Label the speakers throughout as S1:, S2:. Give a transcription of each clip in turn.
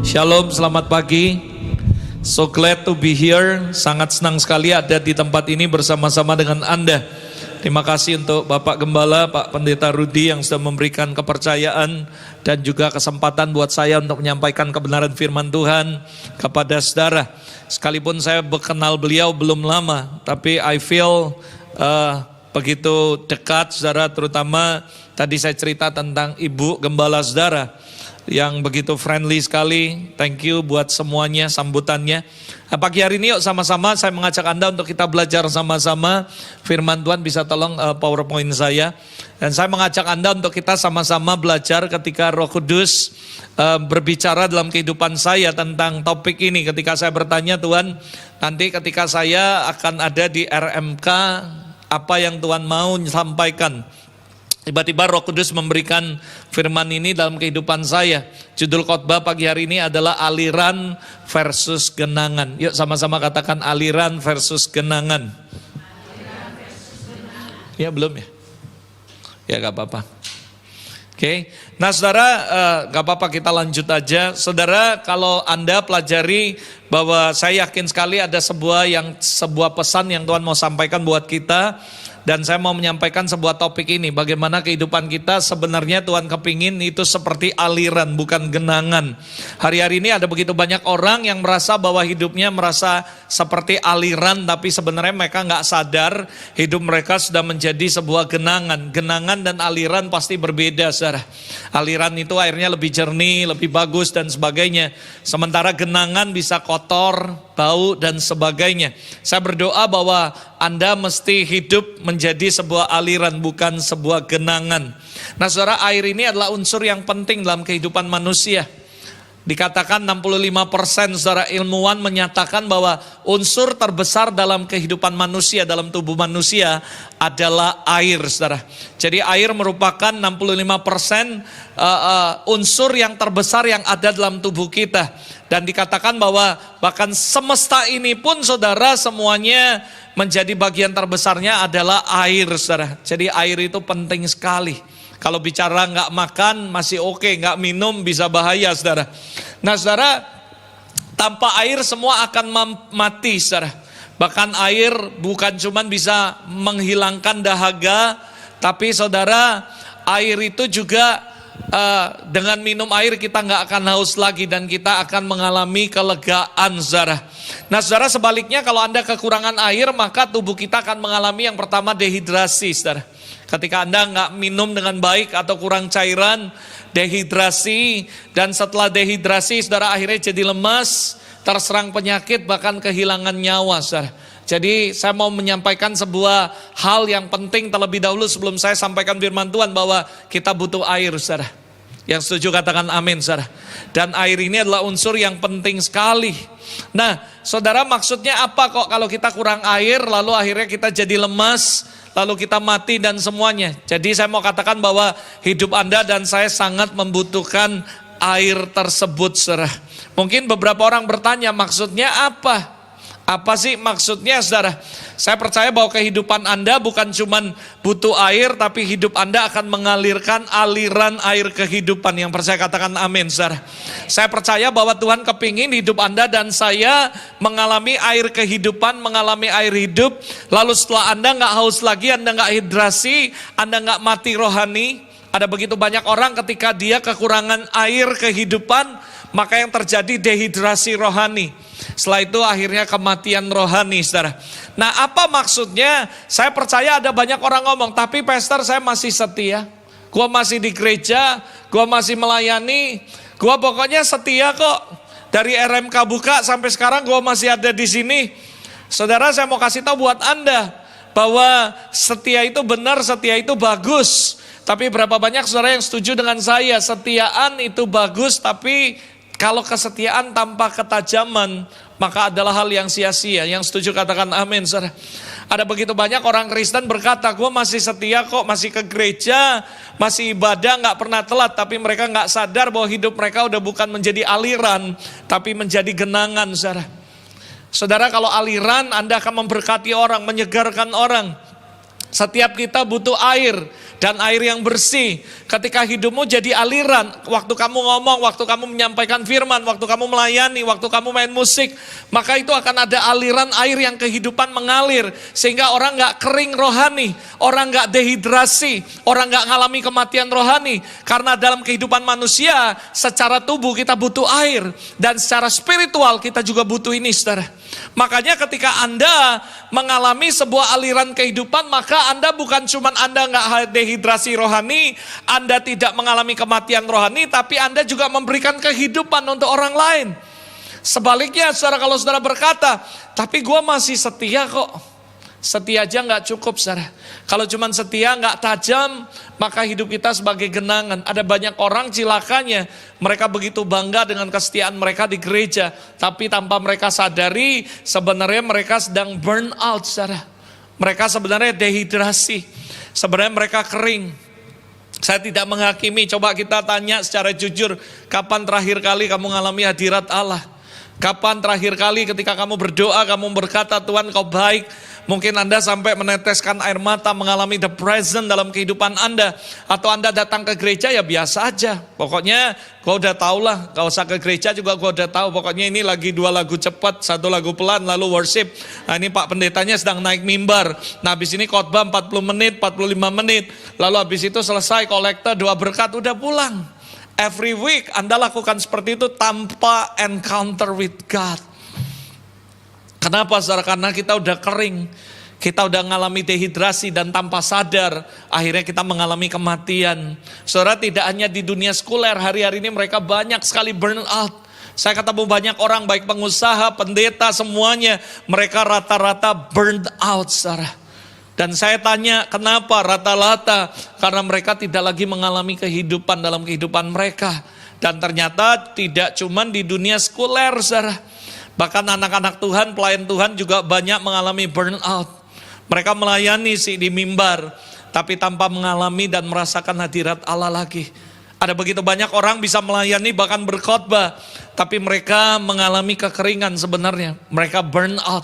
S1: Shalom, selamat pagi. So glad to be here. Sangat senang sekali ada di tempat ini bersama-sama dengan Anda. Terima kasih untuk Bapak Gembala, Pak Pendeta Rudi yang sudah memberikan kepercayaan dan juga kesempatan buat saya untuk menyampaikan kebenaran firman Tuhan kepada saudara. Sekalipun saya kenal beliau belum lama, tapi I feel begitu dekat saudara, terutama tadi saya cerita tentang Ibu Gembala saudara yang begitu friendly sekali. Thank you buat semuanya sambutannya. Pagi hari ini yuk sama-sama saya mengajak Anda untuk kita belajar sama-sama firman Tuhan. Bisa tolong PowerPoint saya. Dan saya mengajak Anda untuk kita sama-sama belajar ketika Roh Kudus berbicara dalam kehidupan saya tentang topik ini. Ketika saya bertanya, Tuhan, nanti ketika saya akan ada di RMK, apa yang Tuhan mau sampaikan? Tiba-tiba Roh Kudus memberikan firman ini dalam kehidupan saya. Judul khotbah pagi hari ini adalah aliran versus genangan. Yuk sama-sama katakan aliran versus genangan. Ya belum ya? Ya gak apa-apa. Oke. Nah saudara, gak apa-apa kita lanjut aja. Saudara, kalau Anda pelajari bahwa saya yakin sekali ada sebuah pesan yang Tuhan mau sampaikan buat kita. Dan saya mau menyampaikan sebuah topik ini, bagaimana kehidupan kita sebenarnya Tuhan kepingin itu seperti aliran, bukan genangan. Hari-hari ini ada begitu banyak orang yang merasa bahwa hidupnya merasa seperti aliran, tapi sebenarnya mereka nggak sadar hidup mereka sudah menjadi sebuah genangan. Genangan dan aliran pasti berbeda, saudara. Aliran itu airnya lebih jernih, lebih bagus dan sebagainya. Sementara genangan bisa kotor, bau dan sebagainya. Saya berdoa bahwa Anda mesti hidup menjadi sebuah aliran, bukan sebuah genangan. Nah saudara, air ini adalah unsur yang penting dalam kehidupan manusia. Dikatakan 65% saudara, ilmuwan menyatakan bahwa unsur terbesar dalam kehidupan manusia, dalam tubuh manusia adalah air saudara. Jadi air merupakan 65% unsur yang terbesar yang ada dalam tubuh kita. Dan dikatakan bahwa bahkan semesta ini pun saudara semuanya menjadi bagian terbesarnya adalah air saudara. Jadi air itu penting sekali. Kalau bicara nggak makan masih oke, nggak minum bisa bahaya saudara. Nah saudara, tanpa air semua akan mati saudara. Bahkan air bukan cuma bisa menghilangkan dahaga, tapi saudara air itu juga dengan minum air kita nggak akan haus lagi dan kita akan mengalami kelegaan saudara. Nah saudara, sebaliknya kalau Anda kekurangan air maka tubuh kita akan mengalami yang pertama dehidrasi saudara. Ketika Anda nggak minum dengan baik atau kurang cairan, dehidrasi, dan setelah dehidrasi saudara akhirnya jadi lemas, terserang penyakit, bahkan kehilangan nyawa saudara. Jadi saya mau menyampaikan sebuah hal yang penting terlebih dahulu sebelum saya sampaikan firman Tuhan, bahwa kita butuh air saudara. Yang setuju katakan amin saudara. Dan air ini adalah unsur yang penting sekali. Nah saudara, maksudnya apa kok kalau kita kurang air lalu akhirnya kita jadi lemas, lalu kita mati dan semuanya. Jadi saya mau katakan bahwa hidup Anda dan saya sangat membutuhkan air tersebut saudara. Mungkin beberapa orang bertanya, maksudnya apa? Apa sih maksudnya saudara? Saya percaya bahwa kehidupan Anda bukan cuma butuh air, tapi hidup Anda akan mengalirkan aliran air kehidupan. Yang percaya katakan amin saudara. Saya percaya bahwa Tuhan kepingin hidup Anda dan saya mengalami air kehidupan, mengalami air hidup. Lalu setelah Anda nggak haus lagi, Anda nggak hidrasi, Anda nggak mati rohani. Ada begitu banyak orang ketika dia kekurangan air kehidupan, maka yang terjadi dehidrasi rohani. Setelah itu akhirnya kematian rohani saudara. Nah apa maksudnya? Saya percaya ada banyak orang ngomong, tapi pastor saya masih setia, gua masih di gereja, gua masih melayani, gua pokoknya setia kok. Dari RMK buka sampai sekarang gua masih ada di sini. Saudara, saya mau kasih tahu buat Anda bahwa setia itu benar, setia itu bagus. Tapi berapa banyak saudara yang setuju dengan saya, setiaan itu bagus, tapi kalau kesetiaan tanpa ketajaman, maka adalah hal yang sia-sia. Yang setuju katakan amin saudara. Ada begitu banyak orang Kristen berkata, gue masih setia kok, masih ke gereja, masih ibadah, gak pernah telat. Tapi mereka gak sadar bahwa hidup mereka udah bukan menjadi aliran, tapi menjadi genangan saudara. Saudara, kalau aliran Anda akan memberkati orang, menyegarkan orang. Setiap kita butuh air. dan air yang bersih. Ketika hidupmu jadi aliran, waktu kamu ngomong, waktu kamu menyampaikan firman, waktu kamu melayani, waktu kamu main musik, maka itu akan ada aliran air yang kehidupan mengalir. Sehingga orang gak kering rohani, orang gak dehidrasi, orang gak ngalami kematian rohani. Karena dalam kehidupan manusia, secara tubuh kita butuh air. Dan secara spiritual kita juga butuh ini, saudara. Makanya ketika Anda mengalami sebuah aliran kehidupan, maka Anda bukan cuma Anda nggak dehidrasi rohani, Anda tidak mengalami kematian rohani, tapi Anda juga memberikan kehidupan untuk orang lain. Sebaliknya, saudara, kalau saudara berkata, tapi gue masih setia kok. Setia aja nggak cukup, saudara. Kalau cuma setia nggak tajam, maka hidup kita sebagai genangan. Ada banyak orang cilakanya, mereka begitu bangga dengan kesetiaan mereka di gereja, tapi tanpa mereka sadari, sebenarnya mereka sedang burn out, saudara. Mereka sebenarnya dehidrasi, sebenarnya mereka kering. Saya tidak menghakimi, coba kita tanya secara jujur, kapan terakhir kali kamu mengalami hadirat Allah? Kapan terakhir kali ketika kamu berdoa, kamu berkata, Tuhan kau baik. Mungkin Anda sampai meneteskan air mata, mengalami the present dalam kehidupan Anda. Atau Anda datang ke gereja ya biasa aja. Pokoknya gua udah tahu lah, gak usah ke gereja juga gua udah tahu. Pokoknya ini lagi 2 lagu cepat, 1 lagu pelan, lalu worship. Nah ini Pak Pendetanya sedang naik mimbar. Nah habis ini khotbah 40 menit, 45 menit. Lalu habis itu selesai kolektor, doa berkat, udah pulang. Every week Anda lakukan seperti itu tanpa encounter with God. Kenapa, saudara? Karena kita udah kering, kita udah mengalami dehidrasi dan tanpa sadar akhirnya kita mengalami kematian. Saudara, tidak hanya di dunia sekuler, hari-hari ini mereka banyak sekali burn out. Saya ketemu banyak orang, baik pengusaha, pendeta, semuanya mereka rata-rata burn out, saudara. Dan saya tanya, kenapa rata-rata? Karena mereka tidak lagi mengalami kehidupan dalam kehidupan mereka. Dan ternyata tidak cuma di dunia sekuler, saudara. Bahkan anak-anak Tuhan, pelayan Tuhan juga banyak mengalami burnout. Mereka melayani sih di mimbar, tapi tanpa mengalami dan merasakan hadirat Allah lagi. Ada begitu banyak orang bisa melayani bahkan berkhotbah, tapi mereka mengalami kekeringan sebenarnya. Mereka burnout.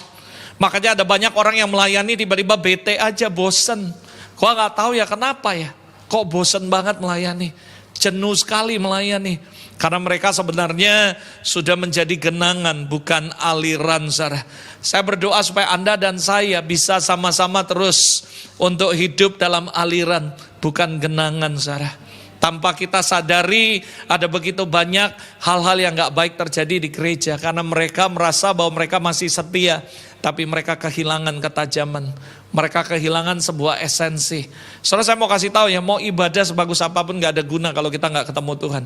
S1: Makanya ada banyak orang yang melayani tiba-tiba bete aja, bosen. Kok gak tahu ya kenapa ya? Kok bosen banget melayani? Jenuh sekali melayani. Karena mereka sebenarnya sudah menjadi genangan, bukan aliran, saudara. Saya berdoa supaya Anda dan saya bisa sama-sama terus untuk hidup dalam aliran, bukan genangan, saudara. Tanpa kita sadari ada begitu banyak hal-hal yang gak baik terjadi di gereja. Karena mereka merasa bahwa mereka masih setia, tapi mereka kehilangan ketajaman. Mereka kehilangan sebuah esensi. Saudara, saya mau kasih tahu ya, mau ibadah sebagus apapun gak ada guna kalau kita gak ketemu Tuhan.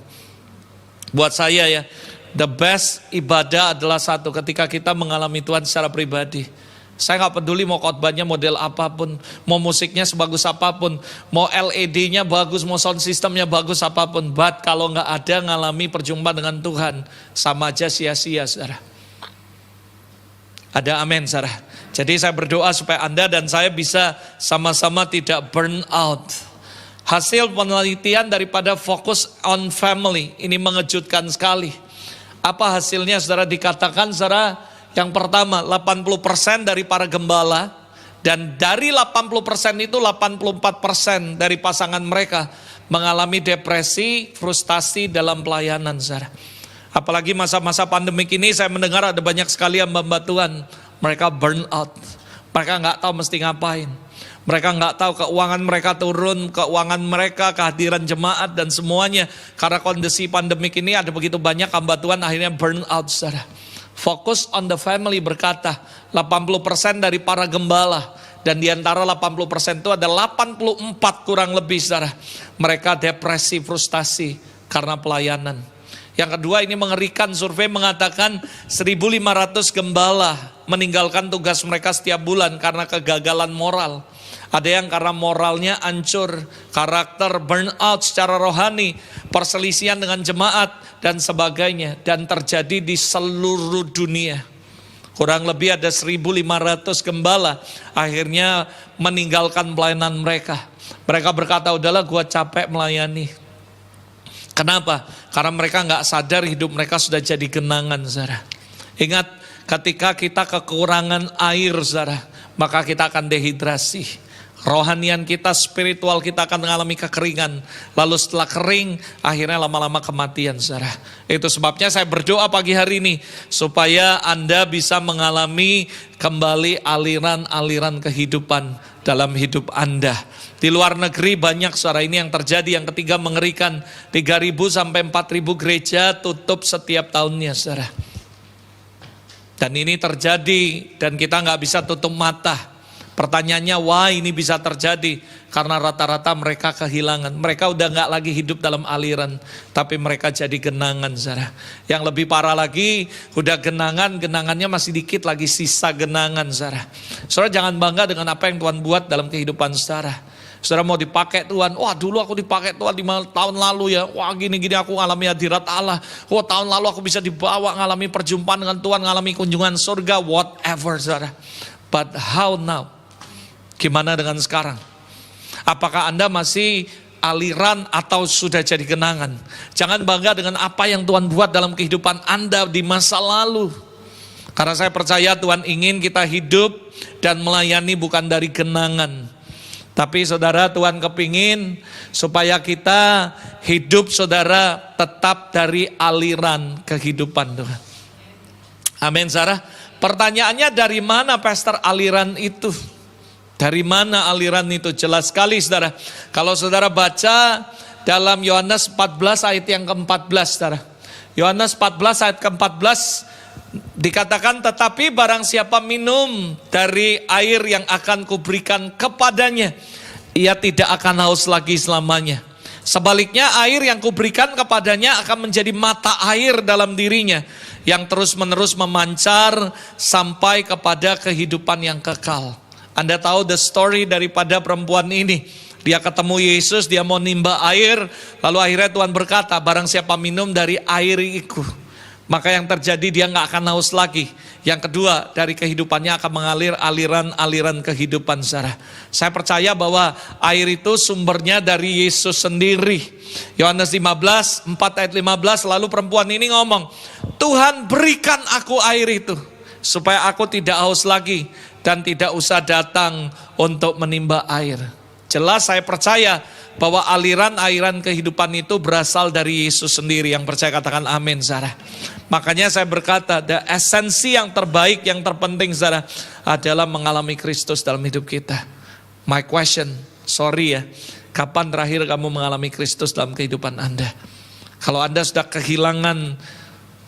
S1: Buat saya ya, the best ibadah adalah satu, ketika kita mengalami Tuhan secara pribadi. Saya gak peduli mau khotbahnya model apapun, mau musiknya sebagus apapun, mau LED-nya bagus, mau sound systemnya bagus apapun. But kalau gak ada ngalami perjumpaan dengan Tuhan, sama aja sia-sia, saudara. Ada amin, saudara. Jadi saya berdoa supaya Anda dan saya bisa sama-sama tidak burn out. Hasil penelitian daripada Focus on Family ini mengejutkan sekali. Apa hasilnya, saudara? Dikatakan, saudara, yang pertama 80% dari para gembala, dan dari 80% itu 84% dari pasangan mereka mengalami depresi, frustasi dalam pelayanan, saudara. Apalagi masa-masa pandemik ini saya mendengar ada banyak sekali hamba Tuhan, mereka burn out. Mereka gak tahu mesti ngapain. Mereka nggak tahu keuangan mereka turun, keuangan mereka, kehadiran jemaat dan semuanya. Karena kondisi pandemik ini ada begitu banyak hamba Tuhan akhirnya burn out, saudara. Focus on the Family berkata 80% dari para gembala, dan di antara 80% itu ada 84 kurang lebih, saudara, mereka depresi, frustasi karena pelayanan. Yang kedua, ini mengerikan, survei mengatakan 1.500 gembala meninggalkan tugas mereka setiap bulan karena kegagalan moral. Ada yang karena moralnya hancur, karakter, burnout secara rohani, perselisihan dengan jemaat dan sebagainya, dan terjadi di seluruh dunia. Kurang lebih ada 1.500 gembala akhirnya meninggalkan pelayanan mereka. Mereka berkata, udahlah gua capek melayani. Kenapa? Karena mereka gak sadar hidup mereka sudah jadi genangan, saudara. Ingat, ketika kita kekurangan air, saudara, maka kita akan dehidrasi. Rohanian kita, spiritual kita akan mengalami kekeringan. Lalu setelah kering, akhirnya lama-lama kematian, saudara. Itu sebabnya saya berdoa pagi hari ini, supaya Anda bisa mengalami kembali aliran-aliran kehidupan dalam hidup Anda. Di luar negeri banyak, saudara, ini yang terjadi. Yang ketiga mengerikan, 3.000 sampai 4.000 gereja tutup setiap tahunnya, saudara. Dan ini terjadi, dan kita nggak bisa tutup mata. Pertanyaannya, why ini bisa terjadi? Karena rata-rata mereka kehilangan. Mereka udah nggak lagi hidup dalam aliran, tapi mereka jadi genangan, saudara. Yang lebih parah lagi, udah genangannya masih dikit lagi sisa genangan, saudara. Saudara jangan bangga dengan apa yang Tuhan buat dalam kehidupan saudara. Saudara mau dipakai Tuhan, wah dulu aku dipakai Tuhan 5 tahun lalu ya, wah gini-gini aku ngalami hadirat Allah. Wah tahun lalu aku bisa dibawa ngalami perjumpaan dengan Tuhan, ngalami kunjungan surga, whatever, saudara. But how now? Gimana dengan sekarang? Apakah Anda masih aliran atau sudah jadi genangan? Jangan bangga dengan apa yang Tuhan buat dalam kehidupan Anda di masa lalu. Karena saya percaya Tuhan ingin kita hidup dan melayani bukan dari genangan. Tapi saudara, Tuhan kepingin supaya kita hidup, saudara, tetap dari aliran kehidupan Tuhan. Amin, saudara. Pertanyaannya, dari mana pastor aliran itu? Dari mana aliran itu? Jelas sekali, saudara. Kalau saudara baca dalam Yohanes 14 ayat yang ke-14, saudara. Yohanes 14 ayat ke-14 dikatakan, tetapi barang siapa minum dari air yang akan kuberikan kepadanya, ia tidak akan haus lagi selamanya. Sebaliknya air yang kuberikan kepadanya akan menjadi mata air dalam dirinya, yang terus-menerus memancar sampai kepada kehidupan yang kekal. Anda tahu the story daripada perempuan ini. Dia ketemu Yesus, dia mau nimba air, lalu akhirnya Tuhan berkata, barang siapa minum dari air itu, maka yang terjadi dia nggak akan haus lagi. Yang kedua, dari kehidupannya akan mengalir aliran-aliran kehidupan, saudara. Saya percaya bahwa air itu sumbernya dari Yesus sendiri. Yohanes 15, 4 ayat 15, lalu perempuan ini ngomong, Tuhan berikan aku air itu, supaya aku tidak haus lagi dan tidak usah datang untuk menimba air. Jelas saya percaya bahwa aliran-aliran kehidupan itu berasal dari Yesus sendiri. Yang percaya katakan amin, saudara. Makanya saya berkata, the esensi yang terbaik, yang terpenting, saudara, adalah mengalami Kristus dalam hidup kita. My question, sorry ya, kapan terakhir kamu mengalami Kristus dalam kehidupan Anda? Kalau Anda sudah kehilangan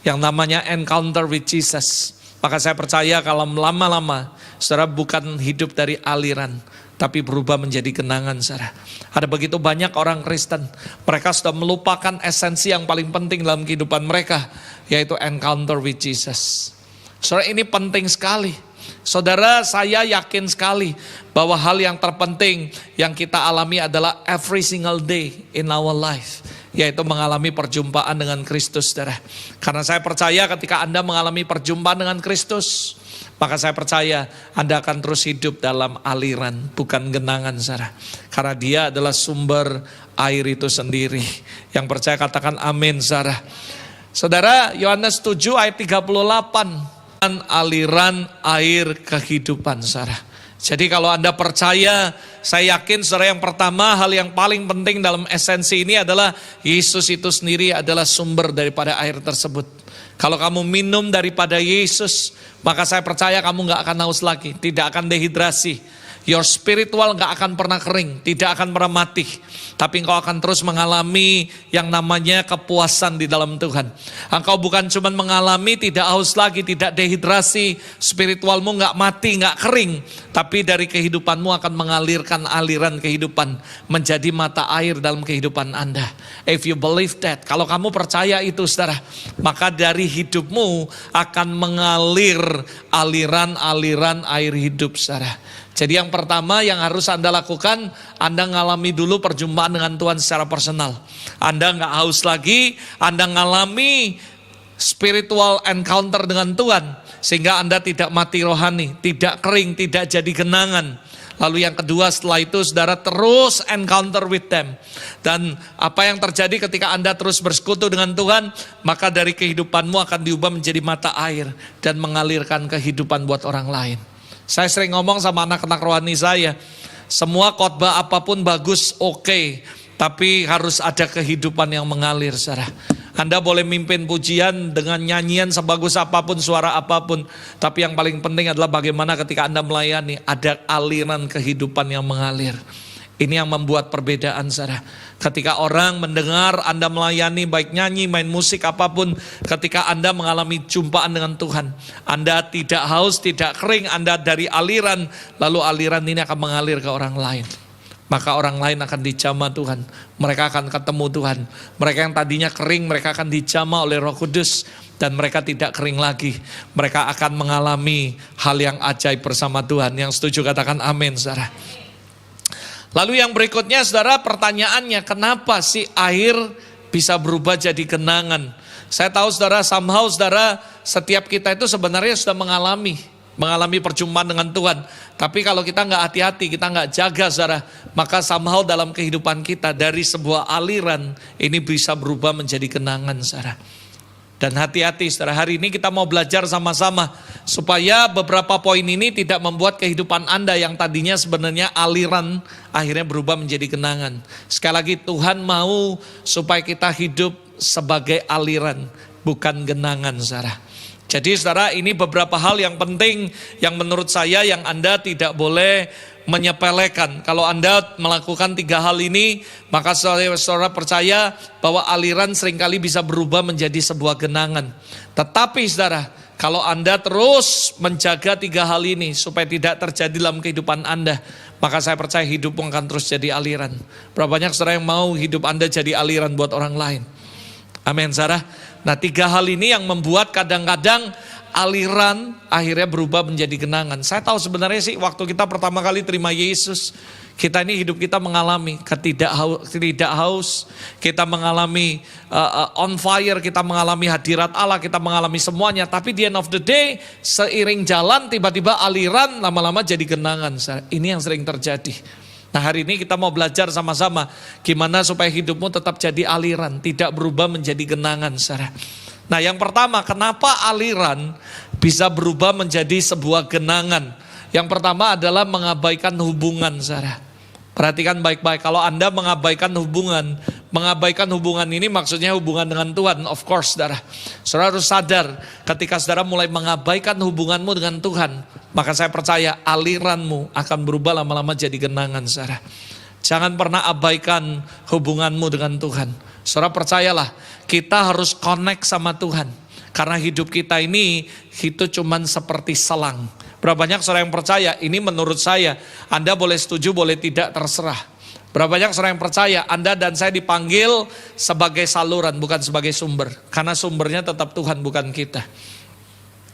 S1: yang namanya encounter with Jesus, maka saya percaya kalau lama-lama saudara bukan hidup dari aliran, tapi berubah menjadi genangan, saudara. Ada begitu banyak orang Kristen, mereka sudah melupakan esensi yang paling penting dalam kehidupan mereka, yaitu encounter with Jesus. Saudara, ini penting sekali. Saudara, saya yakin sekali bahwa hal yang terpenting yang kita alami adalah every single day in our life, yaitu mengalami perjumpaan dengan Kristus, saudara. Karena saya percaya ketika Anda mengalami perjumpaan dengan Kristus, maka saya percaya Anda akan terus hidup dalam aliran, bukan genangan, saudara. Karena dia adalah sumber air itu sendiri. Yang percaya katakan amin, saudara. Saudara, Yohanes 7 ayat 38, aliran air kehidupan, saudara. Jadi kalau Anda percaya, saya yakin saudara, yang pertama, hal yang paling penting dalam esensi ini adalah Yesus itu sendiri adalah sumber daripada air tersebut. Kalau kamu minum daripada Yesus, maka saya percaya kamu gak akan haus lagi, tidak akan dehidrasi. Your spiritual gak akan pernah kering, tidak akan pernah mati. Tapi engkau akan terus mengalami yang namanya kepuasan di dalam Tuhan. Engkau bukan cuma mengalami tidak haus lagi, tidak dehidrasi, spiritualmu gak mati, gak kering. Tapi dari kehidupanmu akan mengalirkan aliran kehidupan, menjadi mata air dalam kehidupan Anda. If you believe that, kalau kamu percaya itu, saudara, maka dari hidupmu akan mengalir aliran-aliran air hidup, saudara. Jadi yang pertama yang harus Anda lakukan, Anda ngalami dulu perjumpaan dengan Tuhan secara personal. Anda gak haus lagi, Anda ngalami spiritual encounter dengan Tuhan, sehingga Anda tidak mati rohani, tidak kering, tidak jadi genangan. Lalu yang kedua setelah itu, saudara terus encounter with them. Dan apa yang terjadi ketika Anda terus bersekutu dengan Tuhan, maka dari kehidupanmu akan diubah menjadi mata air dan mengalirkan kehidupan buat orang lain. Saya sering ngomong sama anak-anak rohani saya, Semua khotbah apapun bagus, oke. Tapi harus ada kehidupan yang mengalir, saudara. Anda boleh mimpin pujian dengan nyanyian sebagus apapun, suara apapun. Tapi yang paling penting adalah bagaimana ketika Anda melayani, ada aliran kehidupan yang mengalir. Ini yang membuat perbedaan, saudara. Ketika orang mendengar Anda melayani, baik nyanyi, main musik, apapun. Ketika Anda mengalami jumpaan dengan Tuhan, Anda tidak haus, tidak kering, Anda dari aliran, lalu aliran ini akan mengalir ke orang lain. Maka orang lain akan dijamah Tuhan. Mereka akan ketemu Tuhan. Mereka yang tadinya kering, mereka akan dijamah oleh Roh Kudus. Dan mereka tidak kering lagi. Mereka akan mengalami hal yang ajaib bersama Tuhan. Yang setuju katakan amin, saudara. Lalu yang berikutnya, saudara, pertanyaannya, kenapa sih air bisa berubah jadi genangan? Saya tahu, saudara, somehow, saudara, setiap kita itu sebenarnya sudah mengalami perjumpaan dengan Tuhan. Tapi kalau kita nggak hati-hati, kita nggak jaga, saudara, maka somehow dalam kehidupan kita dari sebuah aliran ini bisa berubah menjadi genangan, saudara. Dan hati-hati, saudara, hari ini kita mau belajar sama-sama supaya beberapa poin ini tidak membuat kehidupan Anda yang tadinya sebenarnya aliran akhirnya berubah menjadi genangan. Sekali lagi, Tuhan mau supaya kita hidup sebagai aliran, bukan genangan, saudara. Jadi, saudara, ini beberapa hal yang penting yang menurut saya yang Anda tidak boleh menyepelekan. Kalau Anda melakukan 3 hal ini, maka saudara percaya bahwa aliran seringkali bisa berubah menjadi sebuah genangan. Tetapi, saudara, kalau Anda terus menjaga 3 hal ini supaya tidak terjadi dalam kehidupan Anda, maka saya percaya hidupmu akan terus jadi aliran. Berapa banyak saudara yang mau hidup Anda jadi aliran buat orang lain? Amin, saudara. Nah, 3 hal ini yang membuat kadang-kadang aliran akhirnya berubah menjadi genangan. Saya tahu sebenarnya sih waktu kita pertama kali terima Yesus, kita ini hidup kita mengalami tidak haus, kita mengalami on fire, kita mengalami hadirat Allah, kita mengalami semuanya. Tapi di end of the day, seiring jalan tiba-tiba aliran lama-lama jadi genangan. Ini yang sering terjadi. Nah, hari ini kita mau belajar sama-sama gimana supaya hidupmu tetap jadi aliran, tidak berubah menjadi genangan, saudara. Nah, yang pertama, kenapa aliran bisa berubah menjadi sebuah genangan? Yang pertama adalah mengabaikan hubungan, saudara. Perhatikan baik-baik, kalau Anda mengabaikan hubungan ini maksudnya hubungan dengan Tuhan, of course, saudara. Saudara harus sadar, ketika saudara mulai mengabaikan hubunganmu dengan Tuhan, maka saya percaya aliranmu akan berubah lama-lama jadi genangan, saudara. Jangan pernah abaikan hubunganmu dengan Tuhan. Saudara percayalah, kita harus connect sama Tuhan. Karena hidup kita ini, itu cuman seperti selang. Berapa banyak saudara yang percaya, ini menurut saya, Anda boleh setuju, boleh tidak, terserah. Berapa banyak saudara yang percaya, Anda dan saya dipanggil sebagai saluran, bukan sebagai sumber. Karena sumbernya tetap Tuhan, bukan kita.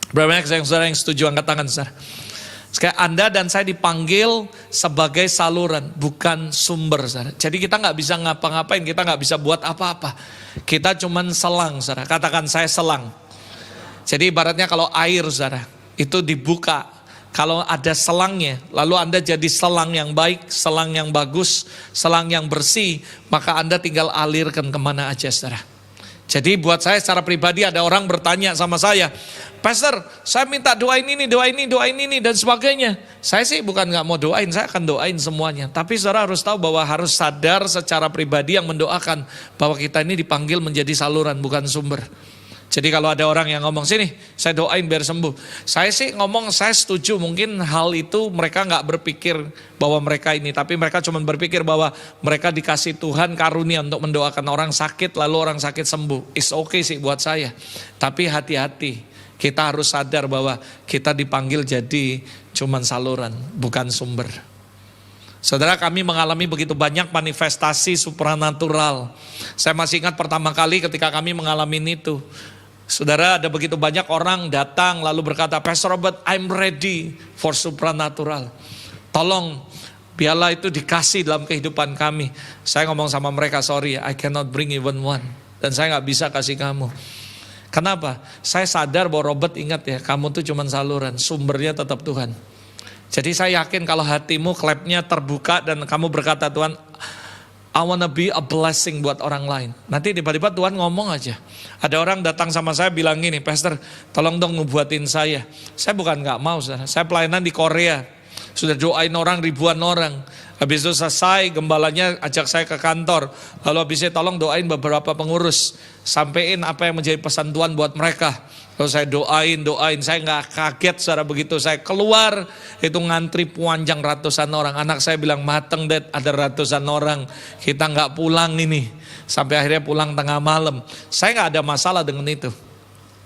S1: Berapa banyak saudara yang setuju, angkat tangan, saudara. Sekali Anda dan saya dipanggil sebagai saluran, bukan sumber, saudara. Jadi kita nggak bisa ngapa-ngapain, kita nggak bisa buat apa-apa. Kita cuman selang, saudara. Katakan saya selang. Jadi ibaratnya kalau air, saudara, itu dibuka. Kalau ada selangnya, lalu Anda jadi selang yang baik, selang yang bagus, selang yang bersih, maka Anda tinggal alirkan kemana aja, saudara. Jadi buat saya secara pribadi ada orang bertanya sama saya, Pastor, saya minta doain ini, dan sebagainya. Saya sih bukan gak mau doain, saya akan doain semuanya. Tapi saudara harus tahu bahwa harus sadar secara pribadi yang mendoakan bahwa kita ini dipanggil menjadi saluran, bukan sumber. Jadi kalau ada orang yang ngomong, sini saya doain biar sembuh. Saya sih ngomong, saya setuju, mungkin hal itu mereka gak berpikir bahwa mereka ini. Tapi mereka cuma berpikir bahwa mereka dikasih Tuhan karunia untuk mendoakan orang sakit, lalu orang sakit sembuh. It's okay sih buat saya. Tapi hati-hati, kita harus sadar bahwa kita dipanggil jadi cuman saluran, bukan sumber. Saudara, kami mengalami begitu banyak manifestasi supranatural. Saya masih ingat pertama kali ketika kami mengalami itu. Saudara, ada begitu banyak orang datang lalu berkata, Pastor Robert, I'm ready for supranatural. Tolong, biarlah itu dikasih dalam kehidupan kami. Saya ngomong sama mereka, sorry, I cannot bring even one. Dan saya gak bisa kasih kamu. Kenapa? Saya sadar bahwa Robert, ingat ya, kamu tuh cuma saluran, sumbernya tetap Tuhan. Jadi saya yakin kalau hatimu, klepnya terbuka dan kamu berkata, Tuhan, I wanna be a blessing buat orang lain. Nanti tiba-tiba Tuhan ngomong aja. Ada orang datang sama saya bilang gini, Pastor, tolong dong ngebuatin saya. Saya bukan gak mau, saudara. Saya pelayanan di Korea. Sudah doain orang, ribuan orang. Habis itu selesai, gembalanya ajak saya ke kantor. Lalu habis itu tolong doain beberapa pengurus, sampein apa yang menjadi pesan Tuhan buat mereka. Lalu saya doain. Saya nggak kaget saudara, begitu saya keluar, itu ngantri panjang ratusan orang. Anak saya bilang, mateng Dad, ada ratusan orang, kita nggak pulang ini. Sampai akhirnya pulang tengah malam. Saya nggak ada masalah dengan itu.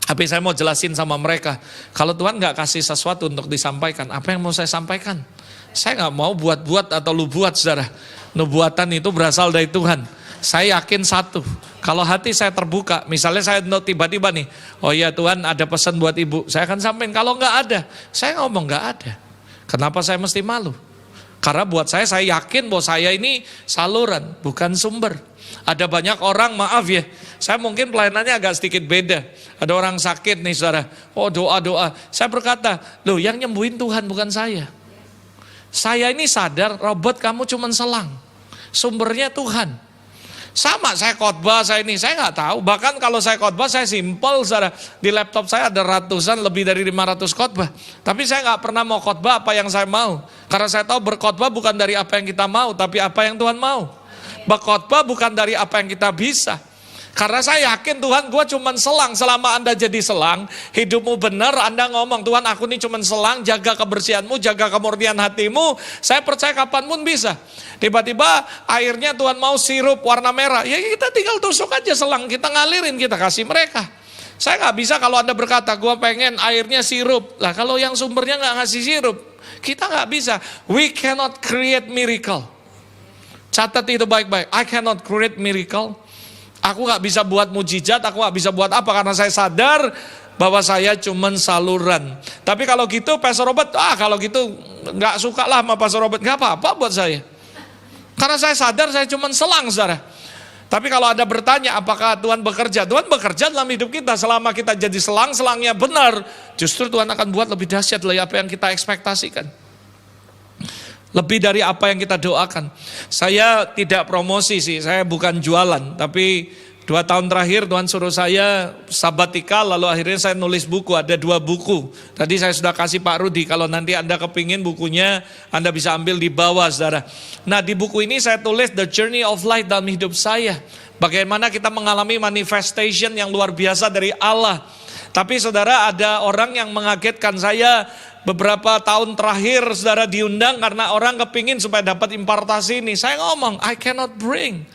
S1: Tapi saya mau jelasin sama mereka, kalau Tuhan nggak kasih sesuatu untuk disampaikan, apa yang mau saya sampaikan? Saya nggak mau buat-buat atau lu buat, saudara. Nubuatan itu berasal dari Tuhan. Saya yakin satu, kalau hati saya terbuka, misalnya saya tiba-tiba nih, oh iya Tuhan ada pesan buat ibu, saya akan sampaikan. Kalau nggak ada, saya ngomong nggak ada. Kenapa saya mesti malu? Karena buat saya yakin bahwa saya ini saluran, bukan sumber. Ada banyak orang, maaf ya, saya mungkin pelayanannya agak sedikit beda. Ada orang sakit nih saudara, oh doa-doa. Saya berkata, loh yang nyembuhin Tuhan bukan saya. Saya ini sadar, Robert kamu cuma selang, sumbernya Tuhan. Sama saya khotbah, saya nggak tahu. Bahkan kalau saya khotbah saya simpel saudara. Di laptop saya ada ratusan, lebih dari 500 khotbah. Tapi saya nggak pernah mau khotbah apa yang saya mau. Karena saya tahu berkhotbah bukan dari apa yang kita mau, tapi apa yang Tuhan mau. Berkhotbah bukan dari apa yang kita bisa. Karena saya yakin Tuhan, gue cuman selang. Selama Anda jadi selang, hidupmu benar, Anda ngomong, Tuhan aku ini cuman selang, jaga kebersihanmu, jaga kemurnian hatimu. Saya percaya kapanpun bisa. Tiba-tiba airnya Tuhan mau sirup warna merah, ya kita tinggal tusuk aja selang, kita ngalirin, kita kasih mereka. Saya nggak bisa kalau Anda berkata, gue pengen airnya sirup. Lah kalau yang sumbernya nggak ngasih sirup, kita nggak bisa. We cannot create miracle. Catat itu baik-baik. I cannot create miracle. Aku gak bisa buat mujizat, aku gak bisa buat apa, karena saya sadar bahwa saya cuman saluran. Tapi kalau gitu Pastor Robert, kalau gitu gak suka lah sama Pastor Robert, gak apa-apa buat saya. Karena saya sadar saya cuman selang saudara. Tapi kalau Anda bertanya apakah Tuhan bekerja dalam hidup kita. Selama kita jadi selang, selangnya benar, justru Tuhan akan buat lebih dahsyat dari apa yang kita ekspektasikan. Lebih dari apa yang kita doakan. Saya tidak promosi sih, saya bukan jualan. Tapi 2 tahun terakhir Tuhan suruh saya sabatikal, lalu akhirnya saya nulis buku, ada 2 buku. Tadi saya sudah kasih Pak Rudi, kalau nanti Anda kepingin bukunya, Anda bisa ambil di bawah saudara. Nah di buku ini saya tulis The Journey of Light dalam hidup saya. Bagaimana kita mengalami manifestation yang luar biasa dari Allah. Tapi saudara, ada orang yang mengagetkan saya. Beberapa tahun terakhir saudara diundang karena orang kepingin supaya dapat impartasi ini. Saya ngomong, I cannot bring.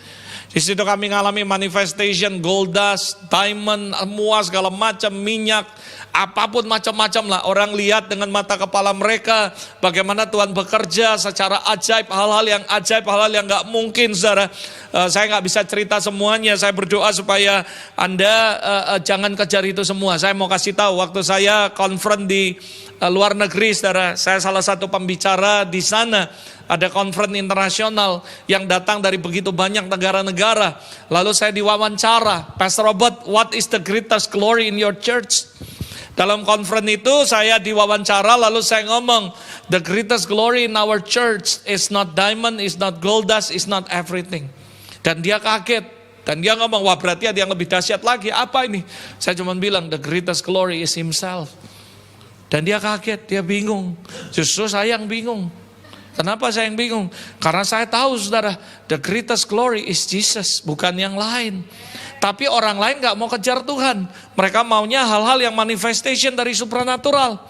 S1: Di situ kami mengalami manifestation, gold dust, diamond, semua segala macam, minyak, apapun macam-macam lah. Orang lihat dengan mata kepala mereka bagaimana Tuhan bekerja secara ajaib, hal-hal yang gak mungkin saudara. Saya gak bisa cerita semuanya. Saya berdoa supaya Anda jangan kejar itu semua. Saya mau kasih tahu, waktu saya conference di luar negeri saudara, saya salah satu pembicara di sana. Ada conference internasional yang datang dari begitu banyak negara-negara. Lalu saya diwawancara, Pastor Robert, what is the greatest glory in your church? Dalam conference itu saya diwawancara, lalu saya ngomong, the greatest glory in our church is not diamond, is not gold dust, is not everything. Dan dia kaget. Dan dia ngomong, wah berarti ada yang lebih dahsyat lagi, apa ini? Saya cuma bilang, the greatest glory is himself. Dan dia kaget, dia bingung. Justru saya yang bingung. Kenapa saya yang bingung? Karena saya tahu saudara, the greatest glory is Jesus, bukan yang lain. Tapi orang lain gak mau kejar Tuhan. Mereka maunya hal-hal yang manifestation dari supranatural.